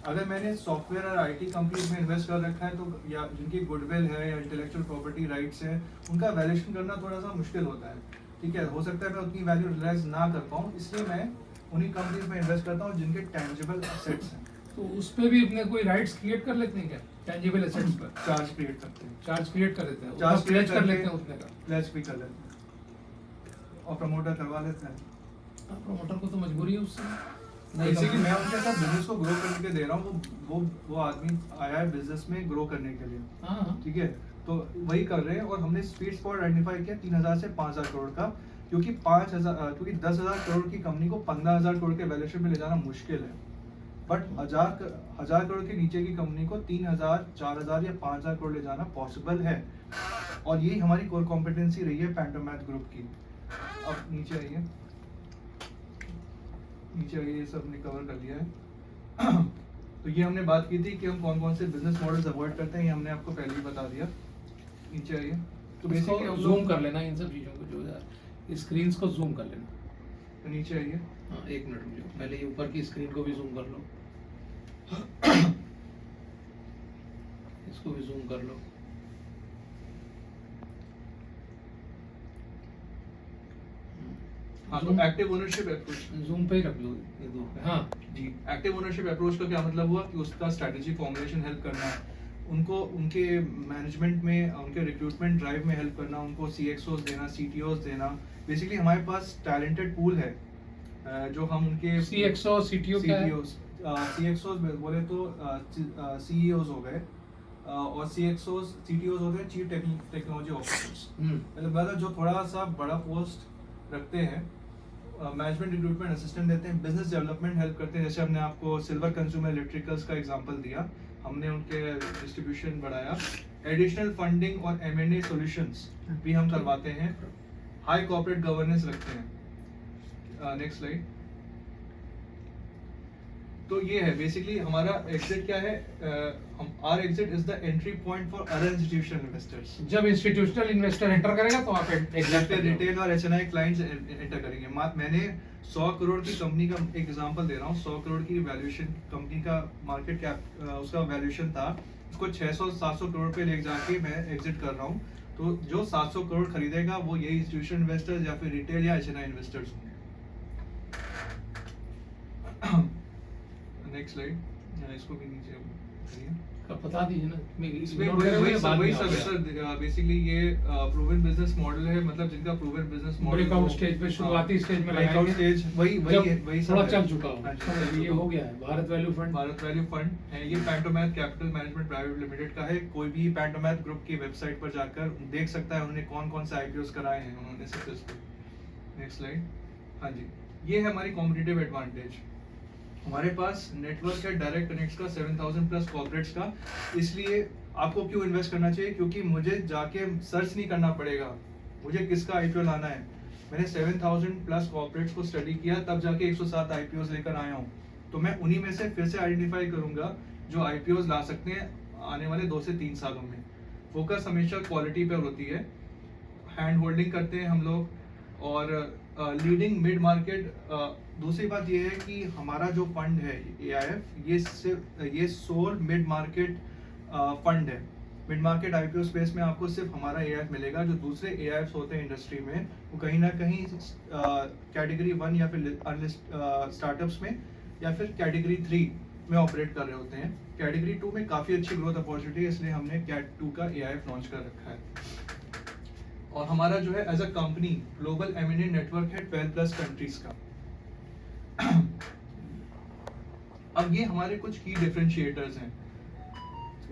अगर मैंने सॉफ्टवेयर और आईटी कंपनीज में इन्वेस्ट कर रखा है तो, या जिनकी गुडविल है या इंटेलेक्चुअल प्रॉपर्टी राइट्स है, उनका वैल्यूएशन करना थोड़ा सा मुश्किल होता है। ठीक है, हो सकता है मैं उतनी वैल्यू रियलाइज ना कर पाऊँ, इसलिए मैं उन्हीं कंपनीज में इन्वेस्ट करता हूँ जिनके टेंजिबल एसेट्स हैं, तो उस पे भी अपने कोई राइट्स क्रिएट कर लेते हैं क्या टेंजिबल एसेट्स पर? चार्ज क्रिएट करते हैं, चार्ज क्रिएट कर लेते हैं, चार्ज चार्ज create प्लेज कर करके- लेते हैं उतने का। प्लेज भी कर लेते हैं और प्रमोटर करवा लेते हैं। प्रमोटर को तो मजबूरी है उससे। नहीं बेसिकली कंपनी- मैं उनके साथ बिजनेस को ग्रो करने के दे रहा हूँ, वो आदमी आया है बिजनेस में ग्रो करने के लिए, हाँ ठीक है, तो वही कर रहे हैं। और हमने स्वीट स्पॉट आइडेंटिफाई किया 3000 से 5000 करोड़ का, क्योंकि 10,000 करोड़ की कंपनी को 15,000 करोड़ के वैल्यूएशन में ले जाना मुश्किल है, बट 1000 करोड़ के नीचे की कंपनी को 3000, 4000 या 5000 करोड़ ले जाना पॉसिबल है। और यही हमारी कोर कॉम्पिटेंसी रही है पैंटोमैथ ग्रुप की। अब नीचे आइए, ये सब हमने कवर कर लिया है। तो ये हमने बात की थी कि हम कौन कौन से बिजनेस मॉडल्स अवॉइड करते हैं, ये हमने आपको पहले ही बता दिया। नीचे आइए, तो बेसिकली हम जूम लोग कर लेना इन सब चीजों को, जो है स्क्रीन्स को जूम कर लेना। तो नीचे आइए, हाँ 1 मिनट रुक जाओ, पहले ये ऊपर की स्क्रीन को भी जूम कर लो, इसको भी जूम कर लो। हाँ, तो एक्टिव ओनरशिप अप्रोच, जूम पे ही रख लो ये दो पे। हाँ जी, एक्टिव ओनरशिप अप्रोच का क्या मतलब हुआ कि उसका स्ट्रैटेजी फॉर्मुलेशन हेल्प करना है, उनको उनके मैनेजमेंट में, उनके रिक्रूटमेंट ड्राइव में हेल्प करना, उनको CXOs देना, CTOs देना। बेसिकली हमारे पास टैलेंटेड पूल है जो हम उनके CXO CTO क्या है? CXOs बोले तो CEOs हो गए, और CXOs CTOs हो गए, चीफ टेक्नोलॉजी ऑफिसर्स, मतलब जो थोड़ा सा बड़ा पोस्ट रखते हैं, मैनेजमेंट रिक्रूटमेंट असिस्टेंट देते हैं, बिजनेस डेवलपमेंट हेल्प करते हैं। जैसे हमने आपको सिल्वर कंज्यूमर इलेक्ट्रिकल्स का एग्जांपल दिया, हमने उनके डिस्ट्रीब्यूशन बढ़ाया, एडिशनल फंडिंग और M&A सॉल्यूशंस भी हम करवाते हैं, हाई कॉर्पोरेट गवर्नेंस रखते हैं। Next slide. तो ये है बेसिकली हमारा एग्जिट क्या है, our exit is the entry point for other institutional investors. जब इंस्टीट्यूशनल इन्वेस्टर एंटर करेगा तो आप एग्जैक्टली रिटेल और HNI क्लाइंट्स एंटर करेंगे। मैंने 100 करोड़ की कंपनी का एग्जांपल दे रहा हूँ, 100 करोड़ की वैल्यूएशन कंपनी का मार्केट कैप उसका वैल्यूएशन था, उसको 600-700 करोड़ पे ले जाके मैं एग्जिट कर रहा हूँ। तो जो 700 करोड़ खरीदेगा वो यही इंस्टीट्यूशनल इन्वेस्टर्स या फिर रिटेल या HNI इन्वेस्टर्स होंगे। नेक्स्ट स्लाइड, इसको भी नीचे करिए। बता दीजिए ना, इसमें वही सब है सर, बेसिकली ये प्रूवन बिजनेस मॉडल है, मतलब जिनका proven business model breakout stage पे, शुरुआती स्टेज में ब्रेकआउट लगाएंगे स्टेज वही सब थोड़ा है। चल चुका हो। हाँ जी, समझ लीजिए, ये हो गया है Bharat value fund. Bharat value fund है, ये पैंटोमैथ कैपिटल मैनेजमेंट प्राइवेट लिमिटेड का है। कोई भी पैंटोमैथ ग्रुप की वेबसाइट पर जाकर देख सकता है उन्होंने कौन कौन से IPOs कराए हैं उन्होंने सक्सेसफुल। Next slide. हाँ जी, ये है हमारी कॉम्पिटिटिव एडवांटेज। हमारे पास नेटवर्क है डायरेक्ट कनेक्ट्स का 7000 प्लस कॉर्पोरेट्स का। इसलिए आपको क्यों इन्वेस्ट करना चाहिए, क्योंकि मुझे जाके सर्च नहीं करना पड़ेगा मुझे किसका IPO लाना है। मैंने 7000 प्लस कॉर्पोरेट्स को स्टडी किया, तब जाके 107 IPOs लेकर आया हूँ। तो मैं उन्हीं में से फिर से आइडेंटिफाई करूंगा जो IPOs ला सकते हैं आने वाले 2 से 3 सालों में। फोकस हमेशा क्वालिटी पर होती है, हैंड होल्डिंग करते हैं हम लोग, और लीडिंग मिड मार्केट। दूसरी बात ये है कि हमारा जो फंड है AIF, ये सोल मिड मार्केट फंड है। मिड मार्केट IPO स्पेस में आपको सिर्फ हमारा AIF मिलेगा। जो दूसरे AIFs होते हैं इंडस्ट्री में, वो कहीं ना कहीं कैटेगरी 1 या फिर स्टार्टअप्स में या फिर कैटेगरी 3 में ऑपरेट कर रहे होते हैं। कैटेगरी 2 में काफ़ी अच्छी ग्रोथ अपॉर्चुनिटी है, इसलिए हमने कैट 2 का AIF लॉन्च कर रखा है। और हमारा जो है as a company global M&A network है 12 प्लस कंट्रीज का। अब ये हमारे कुछ की डिफरेंशिएटर्स हैं।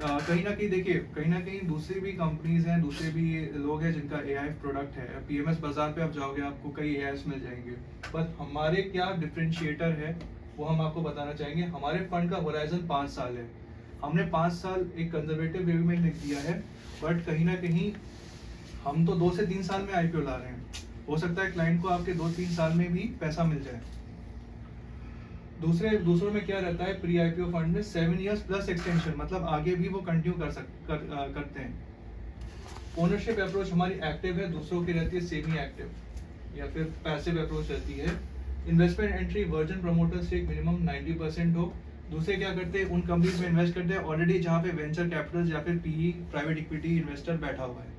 कहीं ना कहीं देखिए, कहीं ना कहीं दूसरी भी कंपनीज हैं, दूसरे भी लोग हैं जिनका AIF प्रोडक्ट है। PMS बाजार पे आप जाओगे आपको कई AIFs मिल जाएंगे, पर हमारे क्या डिफरेंशिएटर है वो हम आपको बताना चाहेंगे। हमारे फंड का होराइजन 5 साल है। हमने 5 साल एक कंजर्वेटिव वे में लिख दिया है, बट कहीं ना कहीं हम तो 2 से 3 साल में IPO ला रहे हैं। हो सकता है क्लाइंट को आपके 2-3 साल में भी पैसा मिल जाए। दूसरों में क्या रहता है, प्री IPO फंड में 7 इयर्स प्लस एक्सटेंशन, मतलब आगे भी वो कंटिन्यू करते हैं। ओनरशिप अप्रोच हमारी एक्टिव है, दूसरों की रहती है सेमी एक्टिव या फिर पैसिव अप्रोच रहती है। Investment entry version promoter stake minimum 90% हो। दूसरे क्या करते हैं, उन कंपनीज में इन्वेस्ट करते हैं ऑलरेडी जहाँ पे वेंचर कैपिटल या फिर PE प्राइवेट इक्विटी इन्वेस्टर बैठा हुआ है।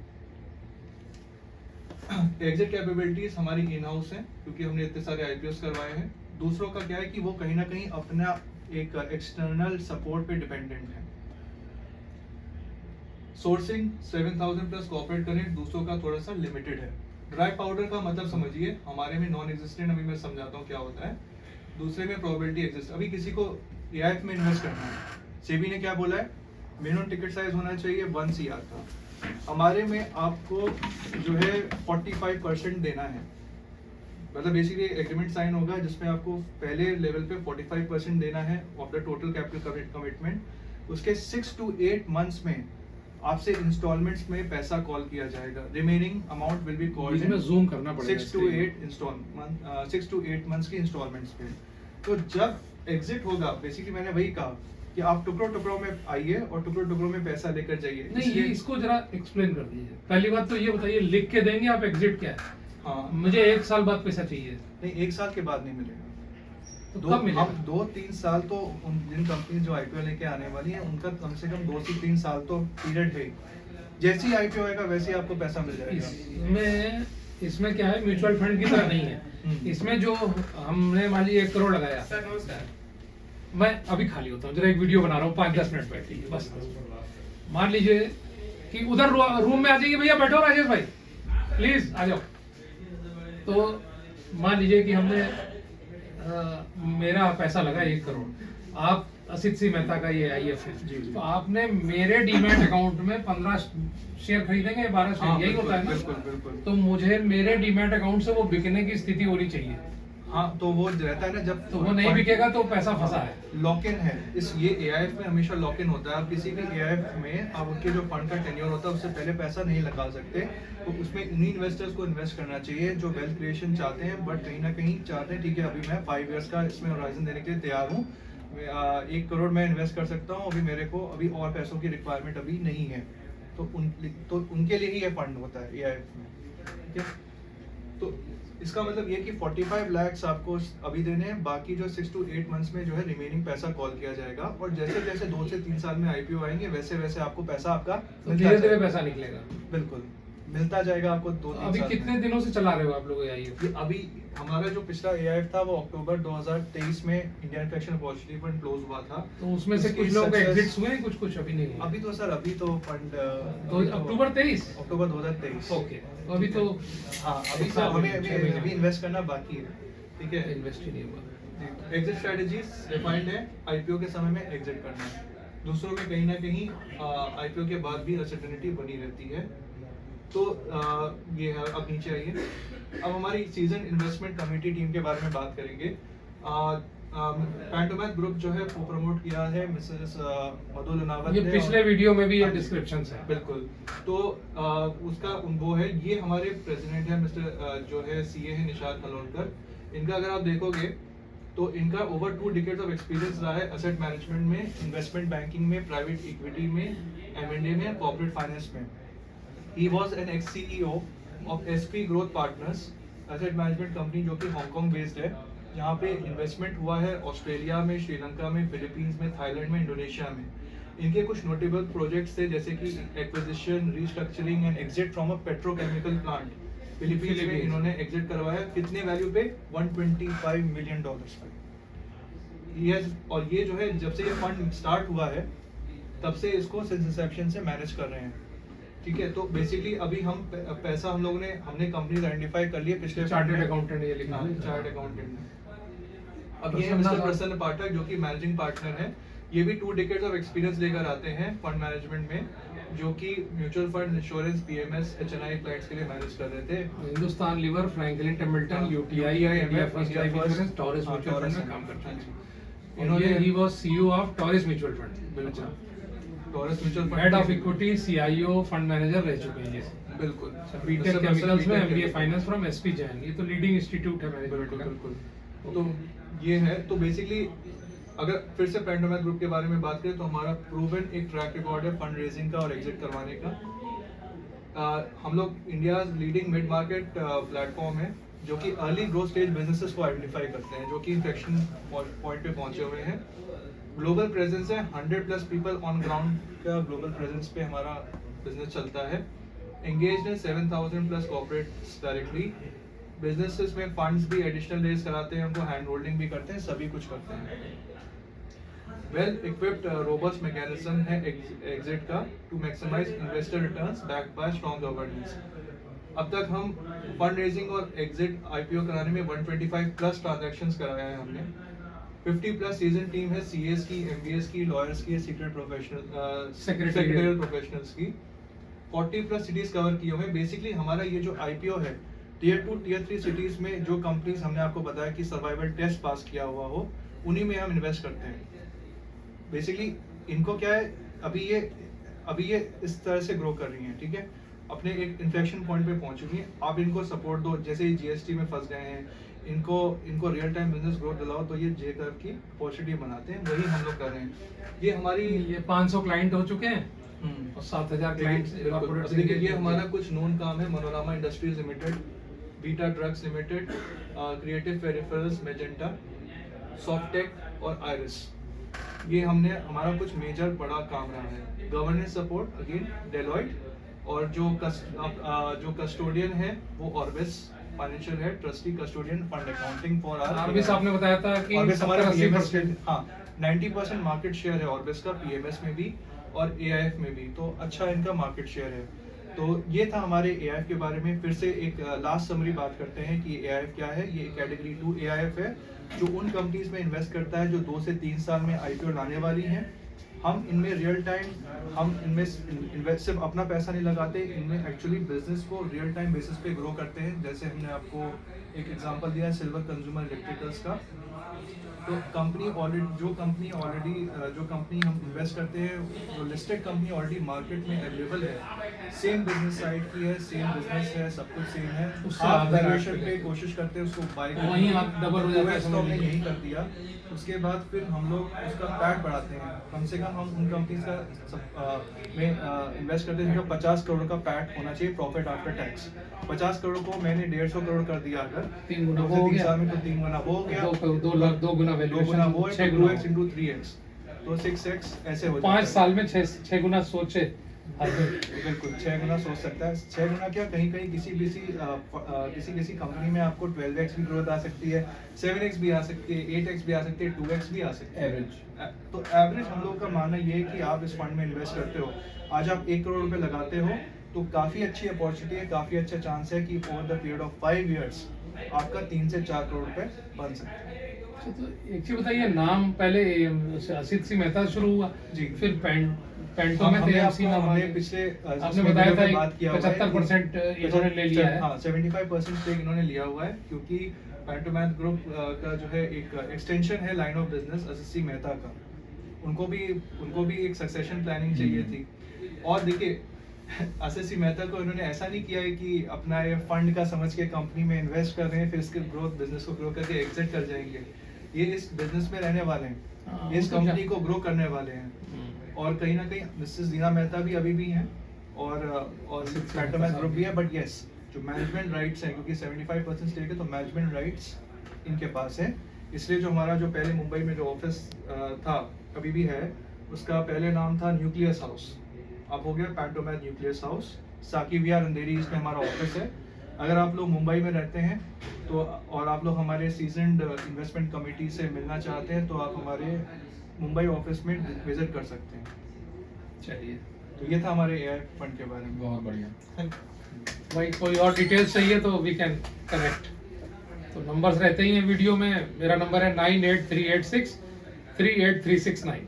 एग्जिट कैपेबिलिटीज हमारी इन हाउस है, क्योंकि हमने इतने सारे IPOs करवाए हैं। दूसरों का क्या है कि वो कहीं ना कहीं अपना एक एक्सटर्नल सपोर्ट पे डिपेंडेंट है। सोर्सिंग 7000 प्लस कॉर्पोरेट करेंट दूसरों का थोड़ा सा लिमिटेड है। ड्राई पाउडर का मतलब समझिए, हमारे में नॉन एग्जिस्टेंट, अभी मैं समझाता हूँ क्या होता है। दूसरे में प्रोबेबिलिटी एग्जिस्ट। अभी किसी को एआईएफ में इन्वेस्ट करना है, सेबी ने क्या बोला है, मिनिमम टिकट साइज होना चाहिए 1 CR का। हमारे में आपको जो है 45% देना है, मतलब बेसिकली एग्रीमेंट साइन होगा जिसमें आपको पहले लेवल पे 45% देना है of the total capital commitment. उसके 6 to 8 मंथ्स में आपसे इंस्टॉलमेंट्स में पैसा कॉल किया जाएगा। Remaining amount will be called इसमें जूम करना पड़ेगा 6 to 8 मंथ्स की इंस्टॉलमेंट्स पे। तो जब एग्जिट होगा, बेसिकली मैंने वही कहा कि आप टुकड़ों टुकड़ों में आइए और टुकड़ों टुकड़ों में पैसा लेकर जाइए। नहीं, ये इसको जरा एक्सप्लेन कर दीजिए। पहली बात तो ये बताइए, लिख के देंगे आप एग्जिट क्या है? हाँ, मुझे 1 साल बाद पैसा चाहिए। नहीं 1 साल के बाद नहीं मिलेगा। तो कब मिलेगा? अब 2-3 साल तो जिन कंपनी जो आईपीओ लेके आने वाली है उनका कम से कम 2 से 3 साल तो पीरियड है। जैसे ही आईपीओ आएगा वैसे ही आपको पैसा मिल जाएगा। इसमें क्या है, म्यूचुअल फंड की तरह नहीं है। इसमें जो हमने मान लीजिए 1 करोड़ लगाया, मैं अभी खाली होता हूँ, जरा एक वीडियो बना रहा हूँ, 5-10 मिनट बैठिए बस। मान लीजिए कि उधर रूम में आ जाइए, भैया बैठो राजेश भाई प्लीज आ जाओ। तो मान लीजिए कि हमने मेरा पैसा लगा 1 करोड़, आप असित सिंह मेहता का ये आईएफ है, तो आपने मेरे डीमैट अकाउंट में 15 शेयर खरीदेंगे, 12 शेयर, यही होता है ना? बिल्कुल बिल्कुल। तो मुझे मेरे डीमैट अकाउंट से वो बिकने की स्थिति होनी चाहिए। हाँ, तो वो रहता है ना, जब तो वो नहीं बिकेगा तो पैसा फंसा है। लॉक इन है इस, ये एआईएफ में हमेशा लॉक इन होता है। आप किसी भी एआईएफ में आप उनके जो फंड का टेन्योर होता है उससे पहले पैसा नहीं लगा सकते। तो उसमें उन्हीं इन्वेस्टर्स को इन्वेस्ट करना चाहिए जो वेल्थ क्रिएशन चाहते हैं, बट कहीं ना कहीं चाहते हैं ठीक है अभी मैं 5 इयर्स का इसमें होराइजन देने के लिए तैयार हूँ, 1 करोड़ मैं इन्वेस्ट कर सकता हूँ, अभी मेरे को अभी और पैसों की रिक्वायरमेंट अभी नहीं है। तो उनके लिए ही ये फंड होता है एआईएफ में, ठीक है। तो इसका मतलब ये कि 45 लाख आपको अभी देने हैं, बाकी जो 6 to 8 मंथ्स में जो है रिमेनिंग पैसा कॉल किया जाएगा। और जैसे जैसे 2 से 3 साल में आईपीओ आएंगे वैसे वैसे आपको पैसा आपका धीरे धीरे पैसा निकलेगा। बिल्कुल मिलता जाएगा आपको 2-3 अभी साल कितने में। दिनों से चला रहे हो आप लोग आईएफ? ये अभी हमारा जो पिछला एआईएफ था वो अक्टूबर 2023 में Indian inflection opportunity fund close हुआ था। तो उसमें से उसकी कुछ लोग success- एग्जिट्स हुए हैं, कुछ अभी नहीं हुए। अभी तो सर अभी तो फंड तो अक्टूबर 23? अक्टूबर 2023। ओके, तो अभी तो हाँ, अभी तो हमें अभी इन्वेस्ट करना बाकी है, ठीक है। इन्वेस्ट ही नहीं हुआ। एग्जिट स्ट्रेटजीज डिफाइंड है, आईपीओ के समय में एग्जिट करना है। दूसरों में कहीं ना कहीं आईपीओ के बाद भी अनसर्टेनिटी बनी रहती है। तो ये है। अब नीचे आइए, अब हमारी सीजन इन्वेस्टमेंट कमेटी टीम के बारे में बात करेंगे। पैंटोमैथ ग्रुप जो है वो प्रमोट किया है मिसेस मधु लुनावत ये ने, पिछले वीडियो में भी ये डिस्क्रिप्शन है। बिल्कुल। तो उसका वो है, ये हमारे प्रेसिडेंट है मिस्टर जो है सीए है निशाद नलोनकर। इनका अगर आप देखोगे तो इनका ओवर 2 डिकेड्स ऑफ एक्सपीरियंस रहा है एसेट मैनेजमेंट में, इन्वेस्टमेंट बैंकिंग में, प्राइवेट इक्विटी में, एम&ए में, कॉर्पोरेट फाइनेंस में। He was an ex-CEO of SP Growth Partners, asset management company जो कि हांगकांग बेस्ड है, जहाँ पे इन्वेस्टमेंट हुआ है ऑस्ट्रेलिया में, श्रीलंका में, फिलीपींस में, थाईलैंड में, इंडोनेशिया में। इनके कुछ नोटेबल प्रोजेक्ट्स थे जैसे कि acquisition, restructuring and exit from a petrochemical plant. Philippines में इन्होंने एग्जिट करवाया, कितने वैल्यू पे? $125 मिलियन पे। और ये जो है जब से ये फंड स्टार्ट हुआ है तब से इसको सिंस इंसेप्शन से मैनेज कर रहे हैं, ठीक है। तो बेसिकली अभी हम पैसा हमने कंपनी आइडेंटिफाई कर लिए पिछले चार्टर्ड अकाउंटेंट ये लिखा है। चार्टर्ड अकाउंटेंट ने। अब ये है मिस्टर प्रसन्न पाठक जो कि मैनेजिंग पार्टनर है। ये भी 2 डिकेड्स ऑफ एक्सपीरियंस लेकर आते हैं फंड मैनेजमेंट में, जो कि mutual fund, insurance, PMS, HNI clients के लिए मैनेज कर रहे थे। Hindustan Lever, Franklin Templeton, UTI, India First Life Insurance, Taurus mutual fund में काम करते हैं। इन्होंने ही was CEO of Taurus mutual fund. अच्छा, Taurus mutual fund head of equity, CIO, fund manager रह चुके हैं ये। बिल्कुल। बीटेक केमिकल्स में, MBA finance from SP Jain, ये तो लीडिंग इंस्टीट्यूट है मैनेजमेंट का। बिल्कुल। तो ये है। तो बेसिकली अगर फिर से पैंटोमैथ ग्रुप के बारे में बात करें तो हमारा प्रूवन एक ट्रैक रिकॉर्ड है फंड रेजिंग का और एग्जिट करवाने का। हम लोग India leading mid market platform है जो कि अर्ली ग्रोथ स्टेज बिजनेसेस को आइडेंटिफाई करते हैं जो कि इन्फ्लेक्शन पॉइंट पे पहुंचे हुए हैं। ग्लोबल प्रेजेंस है, 100+ पीपल ऑन ग्राउंड का ग्लोबल प्रेजेंस पे हमारा बिजनेस चलता है। एंगेज है 7000+ कॉर्पोरेट्स डायरेक्टली। बिजनेसेस में फंड्स भी एडिशनल रेज कराते हैं, उनको हैंड होल्डिंग भी करते हैं, सभी कुछ करते हैं। वेल इक्विप्ड रोबस्ट मैकेनिज्म है एग्जिट का to maximize investor returns backed by strong governance. अब तक हम फंड रेजिंग और एग्जिट आईपीओ कराने में 125 प्लस ट्रांजैक्शंस कराया है हमने। 50 प्लस सीजन टीम है सीएस की, एमबीएस की, लॉयर्स की, सीक्रेट प्रोफेशनल सेक्रेटरियल प्रोफेशनल्स की। 40 प्लस सिटीज कवर किए हुए। बेसिकली हमारा ये जो आईपीओ है टियर 2 टियर 3 सिटीज में जो कंपनीज हमने आपको बताया कि सर्वाइवल टेस्ट पास किया हुआ हो, उन्हीं में हम इन्वेस्ट करते हैं। बेसिकली इनको क्या है, अभी ये इस तरह से ग्रो कर रही हैं, ठीक है, अपने एक इन्फ्लेक्शन पॉइंट पे पहुंच चुकी हैं। आप इनको सपोर्ट दो, जैसे ही जीएसटी में फंस गए हैं, इनको रियल टाइम बिजनेस ग्रोथ दिलाओ तो ये जे कर्व की अपॉर्चुनिटी बनाते हैं, वही हम लोग कर रहे हैं। ये हमारी ये 500 क्लाइंट हो चुके हैं और 7000 क्लाइंट्स बिल्कुल। अब देखिए ये हमारा कुछ नोन काम है, Manorama industries limited, beta drugs limited, creative peripherals, magenta, Softech और आयरिस। ये हमारा कुछ मेजर बड़ा काम रहा है। गवर्नेंस सपोर्ट अगेन डेलॉइट, और जो कस्टोडियन है वो ऑर्बिस फाइनेंशियल है, trustee custodian fund accounting for ऑर्बिस आपने बताया था कि ऑर्बिस हमारा 70-80% हाँ 90% मार्केट शेयर है ऑर्बिस का, पीएमएस में भी और एआईएफ में भी, तो अच्छा इनका मार्केट शेयर है। तो ये था हमारे एआईएफ के बारे में। फिर से एक लास्ट समरी बात करते हैं कि एआईएफ क्या है। ये कैटेगरी 2 एआईएफ है जो उन कंपनीज में इन्वेस्ट करता है जो 2 से 3 साल में आईपीओ लाने वाली हैं। हम इनमें रियल टाइम, हम इनमें सिर्फ अपना पैसा नहीं लगाते, इनमें एक्चुअली बिजनेस को रियल टाइम बेसिस पे ग्रो करते हैं। जैसे हमने आपको एक एग्जांपल दिया है सिल्वर कंज्यूमर इलेक्ट्रिकल्स का। तो कंपनी हम इन्वेस्ट करते हैं, जो लिस्टेड कंपनी ऑलरेडी मार्केट में अवेलेबल है, सेम बिजनेस साइड की है, सेम बिजनेस है, सब कुछ सेम है, उससे आप आप वैल्यूएशन पे कोशिश करते हैं उसको बाय करने वहीं की। आप डबल हो जाता है, तो हमने यही कर दिया। उसके बाद फिर हम लोग उसका पैट बढ़ाते हैं। कम से कम हम उन कंपनीज का में इन्वेस्ट करते हैं जिनका 50 करोड़ का पैट होना चाहिए, प्रॉफिट आफ्टर टैक्स। 50 करोड़ को मैंने 150 करोड़ कर दिया, अगर 3 गुना 2 वो हो से 3 गया, साल में तो 3 गुना वो हो गया, 2 लाख 2 गुना 2 गुना वो है, 6 2x into 3x, तो 6x ऐसे हो जाता 5 है। साल में 6 गुना सोचे बिल्कुल 6 गुना सोच सकता है। 6 गुना क्या, कहीं कहीं किसी कंपनी में आपको 12x भी ग्रोथ आ सकती है, 7x भी आ सकती है, 8x भी आ सकती है, 2x भी आ सकती है एवरेज। तो एवरेज हम लोग का मानना ये है कि आप इस फंड में इन्वेस्ट करते हो, आज आप 1 करोड़ रुपए लगाते हो, तो काफी अच्छी अपॉर्चुनिटी है, काफी अच्छा चांस है कि over the period of 5 years आपका 3 से 4 करोड़ रुपए बन सकता है। अच्छा, तो एक चीज बताइए, नाम पहले असित सिंह मेहता से शुरू हुआ, जी। फिर पेंटो में हमने एमसी नाम हमने आया। पिछले आपने बताया था 75% इन्होंने ले लिया है। हाँ 75% स्टेक इन्होंने लिया हुआ है, क्योंकि पेंटोमैथ ग्रुप का जो है एक एक्सटेंशन है line of business Asit Singh Mehta का, उनको भी एक सक्सेशन प्लानिंग चाहिए थी। और देखिए असित सिंह मेहता को इन्होंने ऐसा नहीं किया है कि अपना ये फंड का समझ के कंपनी में इन्वेस्ट कर रहे हैं, फिर इसके बिजनेस को ग्रो करके एग्जिट कर जाएंगे। ये इस बिजनेस में रहने वाले हैं, इस कंपनी को ग्रो करने वाले हैं। और कहीं ना कहीं मिसेस दीना मेहता भी अभी भी हैं, और पेंटोमैथ ग्रुप भी है, बट यस जो मैनेजमेंट राइट्स हैं, क्योंकि 75% स्टेक है तो मैनेजमेंट राइट्स इनके पास है। इसलिए जो हमारा जो पहले मुंबई में जो ऑफिस था, अभी भी है, उसका पहले नाम था न्यूक्लियस हाउस, अब हो गया पेंटोमैथ न्यूक्लियस हाउस। साकी विहार अंधेरी इसमें हमारा ऑफिस है। अगर आप लोग मुंबई में रहते हैं तो, और आप लोग हमारे सीजन्ड इन्वेस्टमेंट कमेटी से मिलना चाहते हैं, तो आप हमारे मुंबई ऑफिस में विजिट कर सकते हैं। चलिए, तो ये था हमारे एआई फंड के बारे में। बहुत बढ़िया। भाई कोई और डिटेल्स चाहिए तो वी कैन कनेक्ट। तो नंबर्स रहते ही हैं वीडियो में। मेरा नंबर है 98386 38369,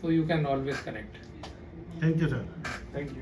तो you can always connect. Thank you sir. Thank you.